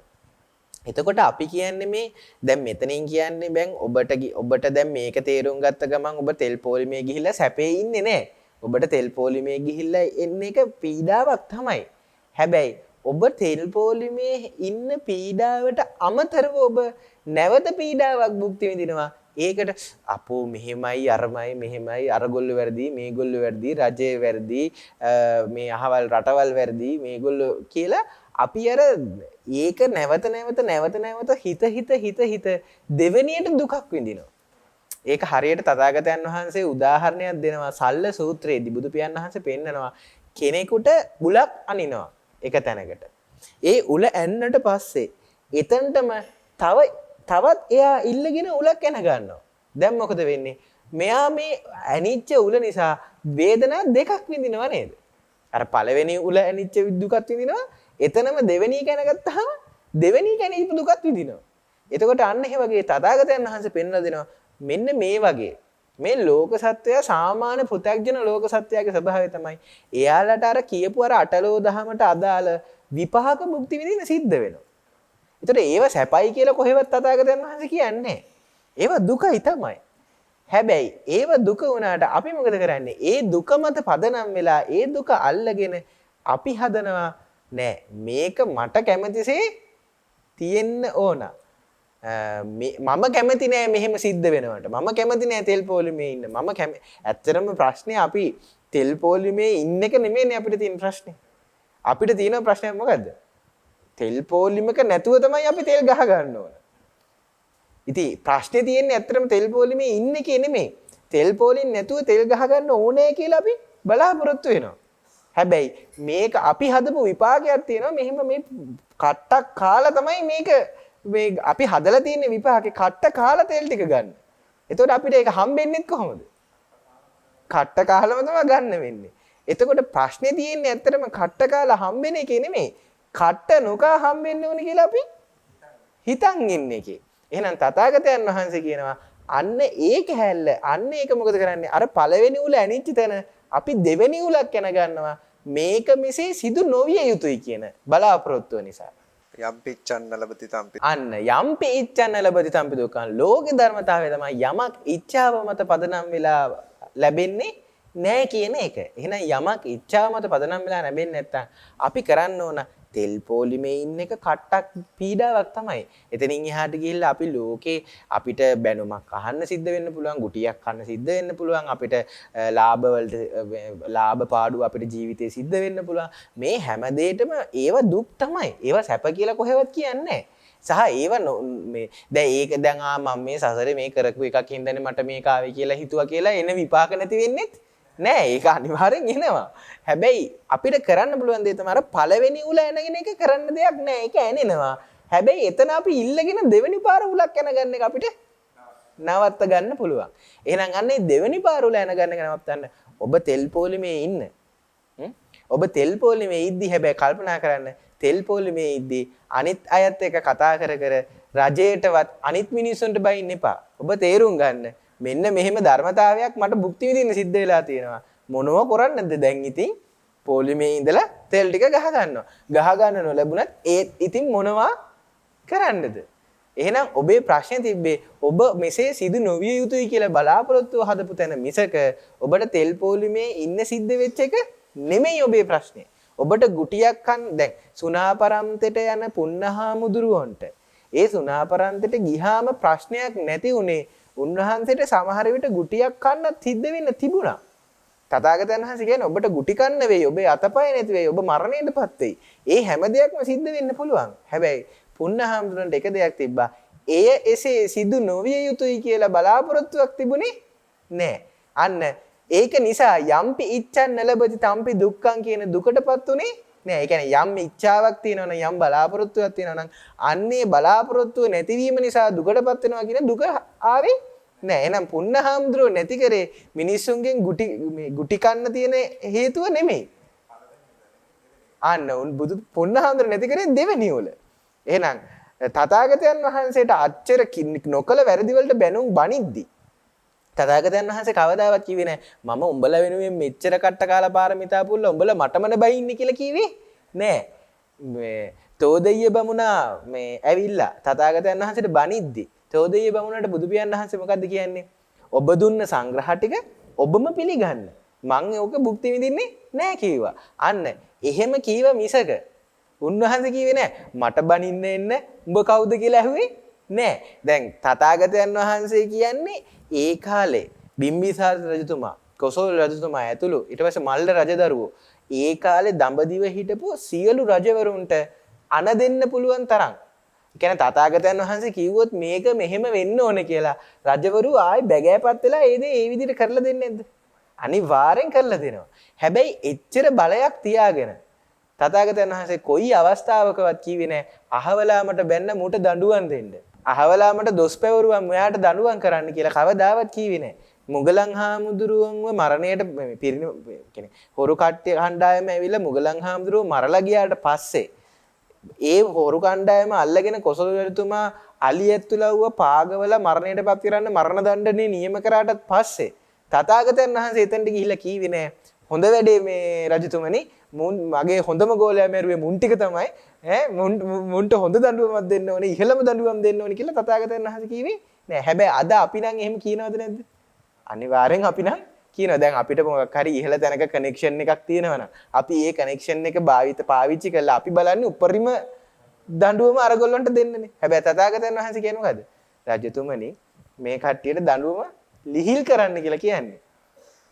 එතකොට අපි කියන්නේ මේ දැන් මෙතනින් කියන්නේ බෑන් ඔබට දැන් මේක තේරුම් ගත්ත ගමන් ඔබ තෙල් පොලිමේ ගිහිල්ලා සැපේ ඉන්නේ නැහැ. ඔබට තෙල් පොලිමේ ගිහිල්ලා එන්න එක පීඩාවක් තමයි. හැබැයි ඔබ තෙල් පොලිමේ ඉන්න පීඩාවට අමතරව ඔබ නැවත පීඩාවක් භුක්ති විඳිනවා. ඒකට අපෝ මෙහෙමයි අරමයි මෙහෙමයි අරගොල්ලෝ වැරදි මේගොල්ලෝ වැරදි රජේ වැරදි මේ අහවල් රටවල් වැරදි මේගොල්ලෝ කියලා අපි අර ඒක නැවත හිත දෙවෙනියට දුකක් විඳිනවා. ඒක හරියට තථාගතයන් වහන්සේ උදාහරණයක් දෙනවා. සල්ල සූත්‍රයේදී බුදු පියාණන් වහන්සේ පෙන්නනවා කෙනෙකුට උලක් අනිනවා එක තැනකට. ඒ උල ඇන්නට පස්සේ එතනටම තවත් එයා ඉල්ලගෙන උලක් එන ගන්නවා. දැන් මොකද වෙන්නේ? මෙයා මේ ඇනිච්ච උල නිසා වේදනා දෙකක් විඳිනවා නේද? අර පළවෙනි උල ඇනිච්ච දුකක් විඳිනවා. එතනම දෙවෙනි කැන ගත්තාම දෙවෙනි කැනීප දුකක් විඳිනවා. එතකොට අන්න ඒ වගේ තථාගතයන් වහන්සේ පෙන්වලා දෙනවා මෙන්න මේ වගේ මේ ලෝක සත්‍යය සාමාන්‍ය පෘථග්ජන ලෝක සත්‍යයේ ස්වභාවය තමයි එයාලට අර කියපු අර අටලෝ දහමට අදාළ විපාක මුක්ති විඳින්න සිද්ධ වෙනවා. ඒතර ඒව සැපයි කියලා කොහෙවත් තථාගතයන් වහන්සේ කියන්නේ නැහැ. ඒව දුකයි තමයි. හැබැයි ඒව දුක වුණාට අපි මොකද කරන්නේ? ඒ දුක මත පදනම් වෙලා ඒ දුක අල්ලගෙන අපි හදනවා නෑ මේක මට කැමතිසේ තියෙන්න ඕන. මම කැමති නෑ මෙහෙම සිද්ධ වෙනවට. මම කැමති නෑ තෙල් පොලිමේ ඉන්න. ඇත්තටම ප්‍රශ්නේ අපි තෙල් පොලිමේ ඉන්න එක නෙමෙයිනේ අපිට තියෙන ප්‍රශ්නේ. අපිට තියෙන ප්‍රශ්නයක් මොකද්ද? තෙල් පොලිමක නැතුව තමයි අපි තෙල් ගහ ගන්න ඕන. ඉතින් ප්‍රශ්නේ තියෙන්නේ ඇත්තටම තෙල් පොලිමේ ඉන්න එකේ නෙමෙයි. තෙල් පොලින් නැතුව තෙල් ගහ ගන්න ඕනේ කියලා අපි බලාපොරොත්තු වෙනවා. හැබැයි මේක අපි හදපු විපාකයක් තියෙනවා. මෙහෙම මේ කට්ටක් කාලා තමයි මේක මේ අපි හදලා තියෙන විපාකේ කට්ට කාලා තෙල් ටික ගන්න. එතකොට අපිට ඒක හම්බෙන්නේ කොහොමද? කට්ට කාලම තමයි ගන්න වෙන්නේ. එතකොට ප්‍රශ්නේ තියෙන්නේ ඇත්තටම කට්ට කාලා හම්බෙන එකේ නෙමෙයි. කට්ට නොකා හම්බෙන්න ඕනේ කියලා අපි හිතන් ඉන්නේ එකේ. එහෙනම් තථාගතයන් වහන්සේ කියනවා අන්න ඒක හැල්ල අන්න ඒක මොකද කරන්නේ? අර පළවෙනි උල ඇනිච්ච තැන අපි දෙවෙනි උලක් යන ගන්නවා. මේක මෙසේ සිදු නොවිය යුතුයි කියන බලාපොරොත්තුව නිසා. යම්පි ඉච්ඡන්න ලබති තම්පි. අන්න යම්පි ඉච්ඡන්න ලබති තම්පි දුක්ඛං. ලෝක ධර්මතාවය තමයි යමක් ඉච්ඡාව මත පදනම් වෙලා ලැබෙන්නේ නැහැ කියන එක. එහෙනම් යමක් ඉච්ඡාව මත පදනම් වෙලා ලැබෙන්නේ නැත්තම් අපි කරන්න ඕන තෙල් පොලිමේ ඉන්න එක කට්ටක් පීඩාවක් තමයි. එතනින් එහාට ගිහිල්ලා අපි ලෝකේ අපිට බැනුමක් අහන්න සිද්ධ වෙන්න පුළුවන්, ගුටියක් කන්න සිද්ධ වෙන්න පුළුවන්, අපිට ලාභ පාඩු අපිට ජීවිතේ සිද්ධ වෙන්න පුළුවන්. මේ හැම දෙයකම ඒව දුක් තමයි. ඒව සැප කියලා කොහෙවත් කියන්නේ නැහැ. සහ ඒව මේ දැන් මම මේ සසරේ මේ කරපු එකක් හින්දානේ මට මේක ආවේ කියලා හිතුවා කියලා එන විපාක නැති වෙන්නේ නෑ. ඒක අනිවාර්යෙන් එනවා. හැබැයි අපිට කරන්න පුළුවන් දේ තමයි අර පළවෙනි උල එනගෙන එක කරන්න දෙයක් නෑ. ඒක ඇනෙනවා. හැබැයි එතන අපි ඉල්ලගෙන දෙවෙනි පාර උලක් යන ගන්න එක අපිට නවත්ත ගන්න පුළුවන්. එහෙනම් අන්නේ දෙවෙනි පාර උල යන ගන්න එක නවත්තන්න ඔබ තෙල් පොලිමේ ඉන්න. ඔබ තෙල් පොලිමේ ඉද්දි හැබැයි කල්පනා කරන්න තෙල් පොලිමේ ඉද්දි අනිත් අයත් එක්ක කතා කර රජයටවත් අනිත් මිනිස්සුන්ට බයින්න එපා. ඔබ තේරුම් ගන්න මෙන්න මෙහෙම ධර්මතාවයක් මට භුක්ති විඳින්න සිද්ධ වෙලා තියෙනවා. මොනව කරන්නද දැන් ඉතින් පොලිමේ ඉඳලා තෙල් ටික ගහ ගන්නවා. ගහ ගන්න නොලැබුණත් ඒත් ඉතින් මොනවා කරන්නද? එහෙනම් ඔබේ ප්‍රශ්නේ තිබ්බේ ඔබ මෙසේ සිදු නොවිය යුතුයි කියලා බලාපොරොත්තුව හදපු තැන මිසක ඔබට තෙල් පොලිමේ ඉන්න සිද්ධ වෙච්ච එක නෙමෙයි ඔබේ ප්‍රශ්නේ. ඔබට ගුටියක් කන්න දැන් සුණාපරන්තෙට යන පුන්නහාමුදුරුවන්ට ඒ සුණාපරන්තෙට ගිහාම ප්‍රශ්නයක් නැති උනේ උන්වහන්සේට සමහර විට ගුටියක් කන්න සිද්ධ වෙන්න තිබුණා. තථාගතයන් වහන්සේ කියන්නේ ඔබට ගුටි කන්න වෙයි, ඔබේ අතපය නැති වෙයි, ඔබ මරණයටපත් වෙයි. ඒ හැම දෙයක්ම සිද්ධ වෙන්න පුළුවන්. හැබැයි පුන්නහාමුදුරන්ට එක දෙයක් තිබ්බා. එය එසේ සිදු නොවිය යුතුයි කියලා බලාපොරොත්තුවක් තිබුණේ නෑ. අන්න ඒක නිසා යම්පි ඉච්ඡන් නලබති තම්පි දුක්ඛං කියන දුකටපත් උනේ නෑ. ඒ කියන්නේ යම් ඉච්ඡාවක් තියෙනවනම් යම් බලාපොරොත්තුවක් තියෙනවනම් අන්නේ බලාපොරොත්තුව නැතිවීම නිසා දුකටපත් වෙනවා කියන දුක ආවේ නෑ. එහෙනම් පුන්නහාමුදුරුව නැති කරේ මිනිස්සුන්ගෙන් ගුටි කන්න තියෙන හේතුව නෙමෙයි. අන්න බුදු පුන්නහාමුදුරුව නැති කරේ දෙවෙනි උල. එහෙනම් තථාගතයන් වහන්සේට අච්චර නොකල වැරදි වලට බැනුම් බණිද්දි තථාගතයන් වහන්සේ කවදාවත් කිව්වේ නෑ මම උඹලා වෙනුවෙන් මෙච්චර කට්ට කාලා පාරමිතා පුරලා උඹලා මටමන බයින්නේ කියලා කිව්වේ නෑ. මේ තෝදෙය්‍ය බමුණා මේ ඇවිල්ලා තථාගතයන් වහන්සේට බණිද්දි තෝදෙය්‍ය බමුණට බුදු පියාණන් වහන්සේ මොකද්ද කියන්නේ? ඔබ දුන්න සංග්‍රහ ටික ඔබම පිළිගන්න. මං ඕක භුක්ති විඳින්නේ නෑ කිව්වා. අන්න එහෙම කීව මිසක උන්වහන්සේ කිව්වේ නෑ මට බණින්න එන්න උඹ කවුද කියලා ඇහුවේ නෑ. දැන් තථාගතයන් වහන්සේ කියන්නේ ඒ කාලේ බිම්බිසාර රජතුමා, කොසල් රජතුමා ඇතුළු ඊට පස්සේ මල්ල රජදරුවෝ ඒ කාලේ දඹදිව හිටපු සියලු රජවරුන්ට අන දෙන්න පුළුවන් තරම්. ඒ කියන්නේ තථාගතයන් වහන්සේ කිව්වොත් මේක මෙහෙම වෙන්න ඕනේ කියලා රජවරු ආයි බැගෑපත් වෙලා ඒ දේ ඒ විදිහට කරලා දෙන්නේ නැද්ද? අනිවාර්යෙන් කරලා දෙනවා. හැබැයි එච්චර බලයක් තියාගෙන තථාගතයන් වහන්සේ කොයි අවස්ථාවකවත් කිව්වේ නැහැ අහවලාමට බැන්න මුට දඬුවම් දෙන්න. අහවලාමට දොස් පැවරුවම් මෙයාට දඬුවම් කරන්න කියලා කවදාවත් කිව්වේ නැහැ. මුගලන් හාමුදුරුවන්ව මරණයට කියන්නේ හොරු කට්ටිය කණ්ඩායම ඇවිල්ලා මුගලන් හාමුදුරුවෝ මරලා ගියාට පස්සේ ඒ හොරු කණ්ඩායම අල්ලගෙන කොසල් රජතුමා අලියැත්තුලව්ව පාගවල මරණයටපත් කරන්න මරණ දඬුවම් නියම කරාටත් පස්සේ තථාගතයන් වහන්සේ එතනට ගිහිල්ලා කිව්වේ නැහැ හොඳ වැඩේ මේ රජතුමනි මගේ හොඳම ගෝලයා මැරුවේ මුන් ටික තමයි මුන්ට හොඳ දඬුවමක් දෙන්න ඕනේ ඉහළම දඬුවම් දෙන්න ඕනේ කියලා තථාගතයන් වහන්සේ කිව්වේ නෑ. හැබැයි අද අපි නම් එහෙම කියනවද නැද්ද? අනිවාර්යෙන් අපි නම් කියනවා. දැන් අපිට මොකක් හරි ඉහළ තැනක කනෙක්ෂන් එකක් තියෙනවා නම් අපි ඒ කනෙක්ෂන් එක පාවිච්චි කරලා අපි බලන්නේ උපරිම දඬුවම අරගොල්ලන්ට දෙන්නනේ. හැබැයි තථාගතයන් වහන්සේ කියන්නේ මොකද? රජතුමනි මේ කට්ටියට දඬුවම ලිහිල් කරන්න කියලා කියන්නේ.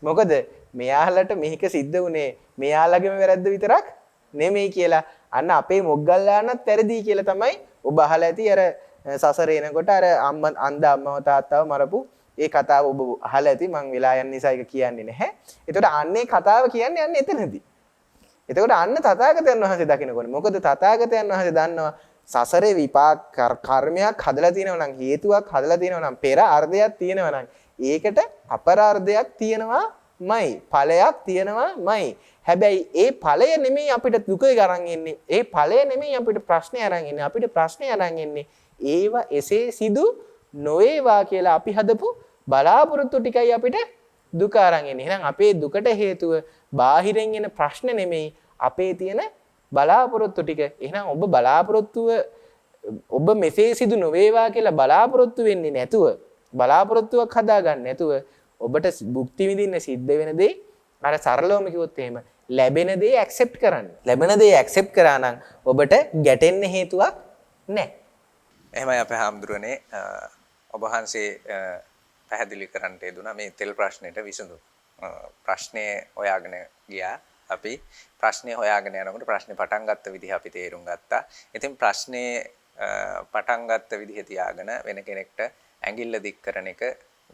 මොකද මෙයාලට මේක සිද්ධ වුණේ මෙයාලගේම වැරද්ද විතරක් නෙමෙයි කියලා අන්න අපේ මොග්ගල්ලානත් වැරදි කියලා තමයි ඔබ අහලා ඇති අර සසර එනකොට අර අන්ධ අම්මව තාත්තව මරපු ඒ කතාව ඔබ අහලා ඇති මං වෙලා යන නිසා ඒක කියන්නේ නැහැ. එතකොට අන්නේ කතාව කියන්නේ අන්න එතනදී. එතකොට අන්න තථාගතයන් වහන්සේ දකින්නකොනේ මොකද තථාගතයන් වහන්සේ දන්නවා සසරේ විපාක කර්මයක් හදලා තියෙනවා නම් හේතුවක් හදලා තියෙනවා නම් පෙර අර්ධයක් තියෙනවා නම් ඒකට අපරාර්ධයක් තියෙනවාමයි ඵලයක් තියෙනවාමයි. හැබැයි ඒ ඵලය නෙමෙයි අපිට දුක අරන් එන්නේ. ඒ ඵලය නෙමෙයි අපිට ප්‍රශ්නේ අරන් එන්නේ. අපිට ප්‍රශ්නේ අරන් එන්නේ ඒව එසේ සිදු නොවේවා කියලා අපි හදපු බලාපොරොත්තු ටිකයි අපිට දුක අරන් එන්නේ. එහෙනම් අපේ දුකට හේතුව බාහිරින් එන ප්‍රශ්න නෙමෙයි අපේ තියෙන බලාපොරොත්තු ටික. එහෙනම් ඔබ බලාපොරොත්තුව ඔබ මෙසේ සිදු නොවේවා කියලා බලාපොරොත්තු වෙන්නේ නැතුව බලාපොරොත්තුවක් හදාගන්න නැතුව ඔබට භුක්ති විඳින්න සිද්ධ වෙන දේ අර සරලවම කිව්වොත් එහෙම ලැබෙන දේ ඇක්සෙප්ට් කරන්න. ලැබෙන දේ ඇක්සෙප්ට් කරා නම් ඔබට ගැටෙන්න හේතුවක් නැහැ. එහෙමයි අපේ හාමුදුරනේ ඔබ වහන්සේ පැහැදිලි කරන්න යෙදුණා මේ තෙල් ප්‍රශ්නෙට විසඳුම්. ප්‍රශ්නේ හොයාගෙන ගියා. අපි ප්‍රශ්නේ හොයාගෙන යනකොට ප්‍රශ්නේ පටන් ගත්ත විදිහ අපි තේරුම් ගත්තා. ඉතින් ප්‍රශ්නේ පටන් ගත්ත විදිහ තියාගෙන වෙන කෙනෙක්ට ඇඟිල්ල දික් කරන එක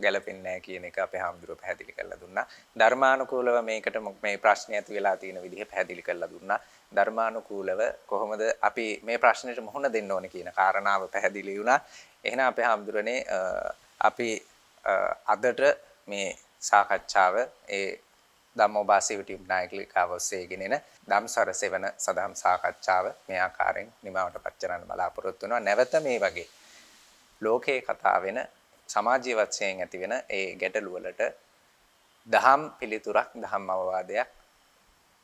ගැලපෙන්නේ නැහැ කියන එක අපේ හාමුදුරුවෝ පැහැදිලි කරලා දුන්නා. ධර්මානුකූලව මේකට මේ ප්‍රශ්නේ ඇති වෙලා තියෙන විදිහ පැහැදිලි කරලා දුන්නා. ධර්මානුකූලව කොහොමද අපි මේ ප්‍රශ්නෙට මුහුණ දෙන්න ඕනේ කියන කාරණාව පැහැදිලි වුණා. එහෙනම් අපේ හාමුදුරනේ අපි අදට මේ සාකච්ඡාව ඒ ධම්මෝපාසී YouTube නායකලිකාව ඔස්සේ ගෙනෙන ධම්සර සෙවන සදහම් සාකච්ඡාව මේ ආකාරයෙන් නිමවට පත් කරන්න බලාපොරොත්තු වෙනවා. නැවත මේ වගේ ලෝකේ කතා වෙන සමාජීය වශයෙන් ඇති වෙන ඒ ගැටලු වලට දහම් පිළිතුරක් දහම් අවවාදයක්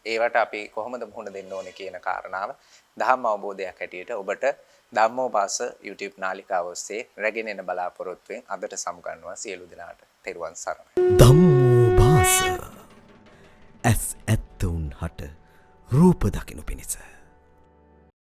ඒවට අපි කොහොමද මුහුණ දෙන්න ඕනේ කියන කාරණාව දහම් අවබෝධයක් හැටියට ඔබට ධම්මෝපාස YouTube නාලිකාව ඔස්සේ රැගෙන එන බලාපොරොත්තුෙන් අදට සමුගන්නවා සියලු දෙනාට තෙරුවන් සරණයි. ධම්මෝපාස ඇස් ඇත්තවුන් හට රූප දකිනු පිණිස